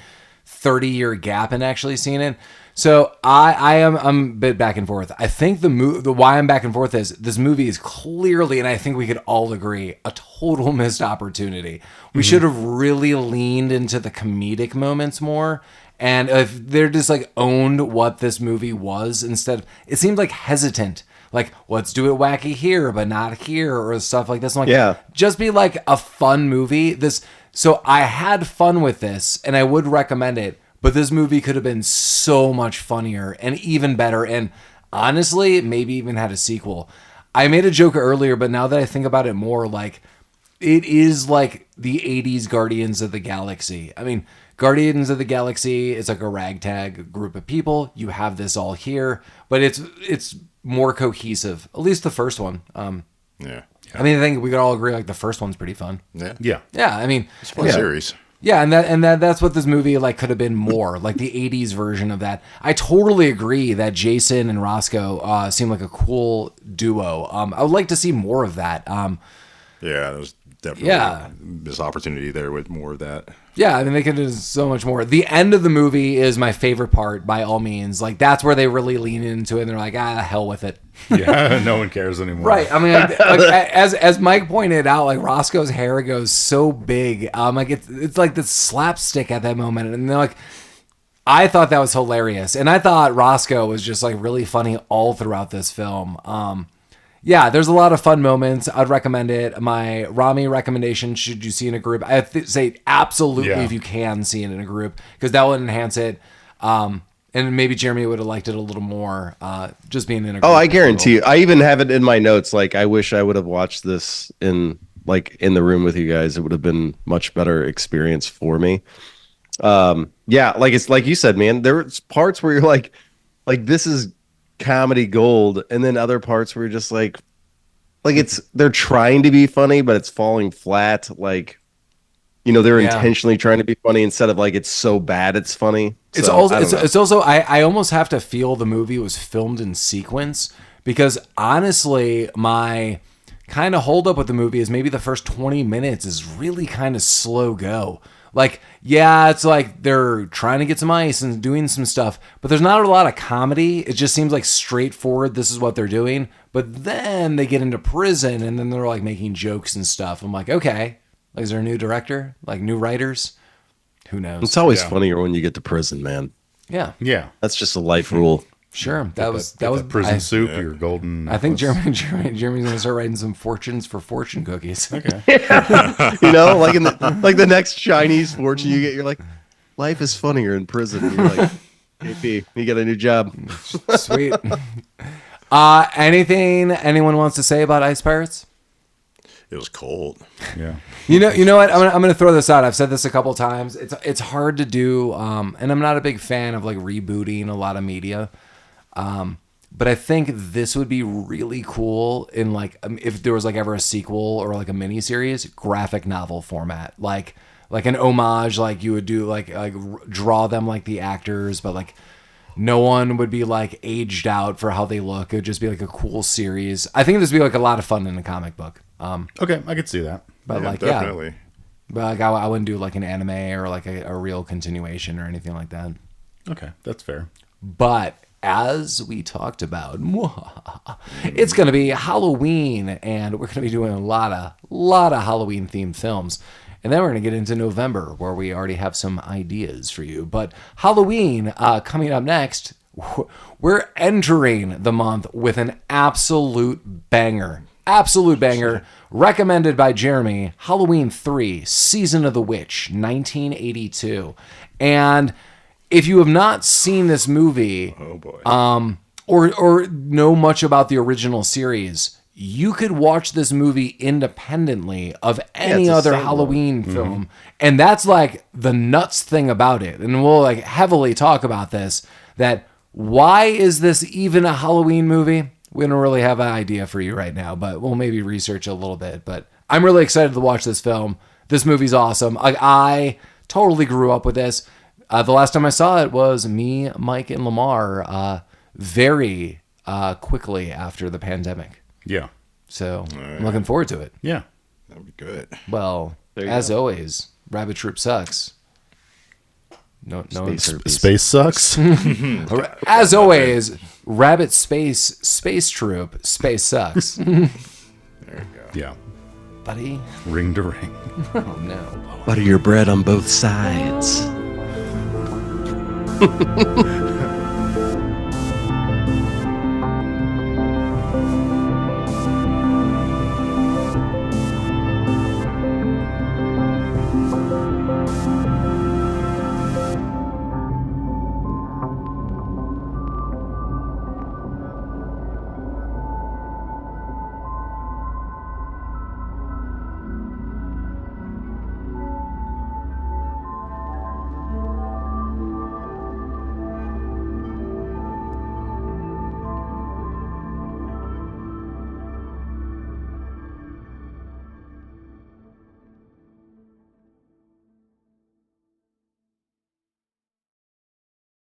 30-year gap in actually seeing it. So I'm a bit back and forth. I think the why I'm back and forth is this movie is clearly, and I think we could all agree, a total missed opportunity. We should have really leaned into the comedic moments more. And if they're just like owned what this movie was instead of, it seemed like hesitant. Like, let's do it wacky here, but not here, or stuff like this. I'm like, yeah, just be like a fun movie. So I had fun with this, and I would recommend it. But this movie could have been so much funnier and even better. And honestly, maybe even had a sequel. I made a joke earlier, but now that I think about it more, like it is like the 80s Guardians of the Galaxy. I mean, Guardians of the Galaxy is like a ragtag group of people. You have this all here, but it's more cohesive. At least the first one. Yeah. I mean, I think we could all agree like the first one's pretty fun. Yeah. I mean, it's a fun series. Yeah, and that's what this movie like could have been more, like the 80s version of that. I totally agree that Jason and Roscoe seem like a cool duo. I would like to see more of that. Yeah, there's definitely this opportunity there with more of that. Yeah, I mean, they could do so much more. The end of the movie is my favorite part, by all means. Like, that's where they really lean into it, and they're like, hell with it. Yeah, no one cares anymore. Right. I mean, like, as Mike pointed out, like, Roscoe's hair goes so big. Like, it's like this slapstick at that moment. And they're like, I thought that was hilarious. And I thought Roscoe was just, like, really funny all throughout this film. Yeah, there's a lot of fun moments. I'd recommend it. My Rami recommendation, should you see in a group, I say absolutely if you can see it in a group, because that would enhance it. And maybe Jeremy would have liked it a little more, just being in a group. Oh, I guarantee you. I even have it in my notes. Like, I wish I would have watched this in the room with you guys. It would have been much better experience for me. Yeah, like it's like you said, man, there's parts where you're like this is comedy gold, and then other parts where you're just like they're trying to be funny, but it's falling flat. Like, you know, they're intentionally trying to be funny instead of like it's so bad it's funny. It's also I almost have to feel the movie was filmed in sequence, because honestly, my kind of hold up with the movie is maybe the first 20 minutes is really kind of slow go. Like, yeah, it's like they're trying to get some ice and doing some stuff, but there's not a lot of comedy. It just seems like straightforward. This is what they're doing. But then they get into prison, and then they're like making jokes and stuff. I'm like, okay, like, is there a new director? Like, new writers? Who knows? It's always funnier when you get to prison, man. Yeah. That's just a life rule. Sure, that was prison soup. Your golden. I think Jeremy's gonna start writing some fortunes for fortune cookies. Okay. You know, like the next Chinese fortune you get, you're like, life is funnier in prison. And you're like, KP, you get a new job. Sweet. Anything anyone wants to say about Ice Pirates? It was cold. Yeah. You know what? I'm gonna throw this out. I've said this a couple times. It's hard to do, and I'm not a big fan of like rebooting a lot of media. But I think this would be really cool in like if there was like ever a sequel or like a mini series, graphic novel format, like an homage, like you would do like draw them like the actors, but like no one would be like aged out for how they look. It would just be like a cool series. I think this would be like a lot of fun in a comic book. Okay, I could see that. But definitely. But like, I wouldn't do like an anime or like a real continuation or anything like that. Okay, that's fair. But as we talked about, it's going to be Halloween, and we're going to be doing a lot of Halloween themed films. And then we're going to get into November, where we already have some ideas for you. But Halloween coming up next, we're entering the month with an absolute banger. Absolute banger. Recommended by Jeremy, Halloween 3, Season of the Witch, 1982. And if you have not seen this movie, Oh boy. or know much about the original series, you could watch this movie independently of any other Halloween film. And that's like the nuts thing about it. And we'll like heavily talk about this, that why is this even a Halloween movie? We don't really have an idea for you right now, but we'll maybe research a little bit. But I'm really excited to watch this film. This movie's awesome. I totally grew up with this. The last time I saw it was me, Mike, and Lamar very quickly after the pandemic. Yeah. So I'm looking forward to it. Yeah. That'd be good. Well, as always, Rabbit Troop sucks. No, Space sucks. as always, Rabbit Space Troop, space sucks. There you go. Yeah. Buddy. Ring to ring. Oh no. Butter your bread on both sides.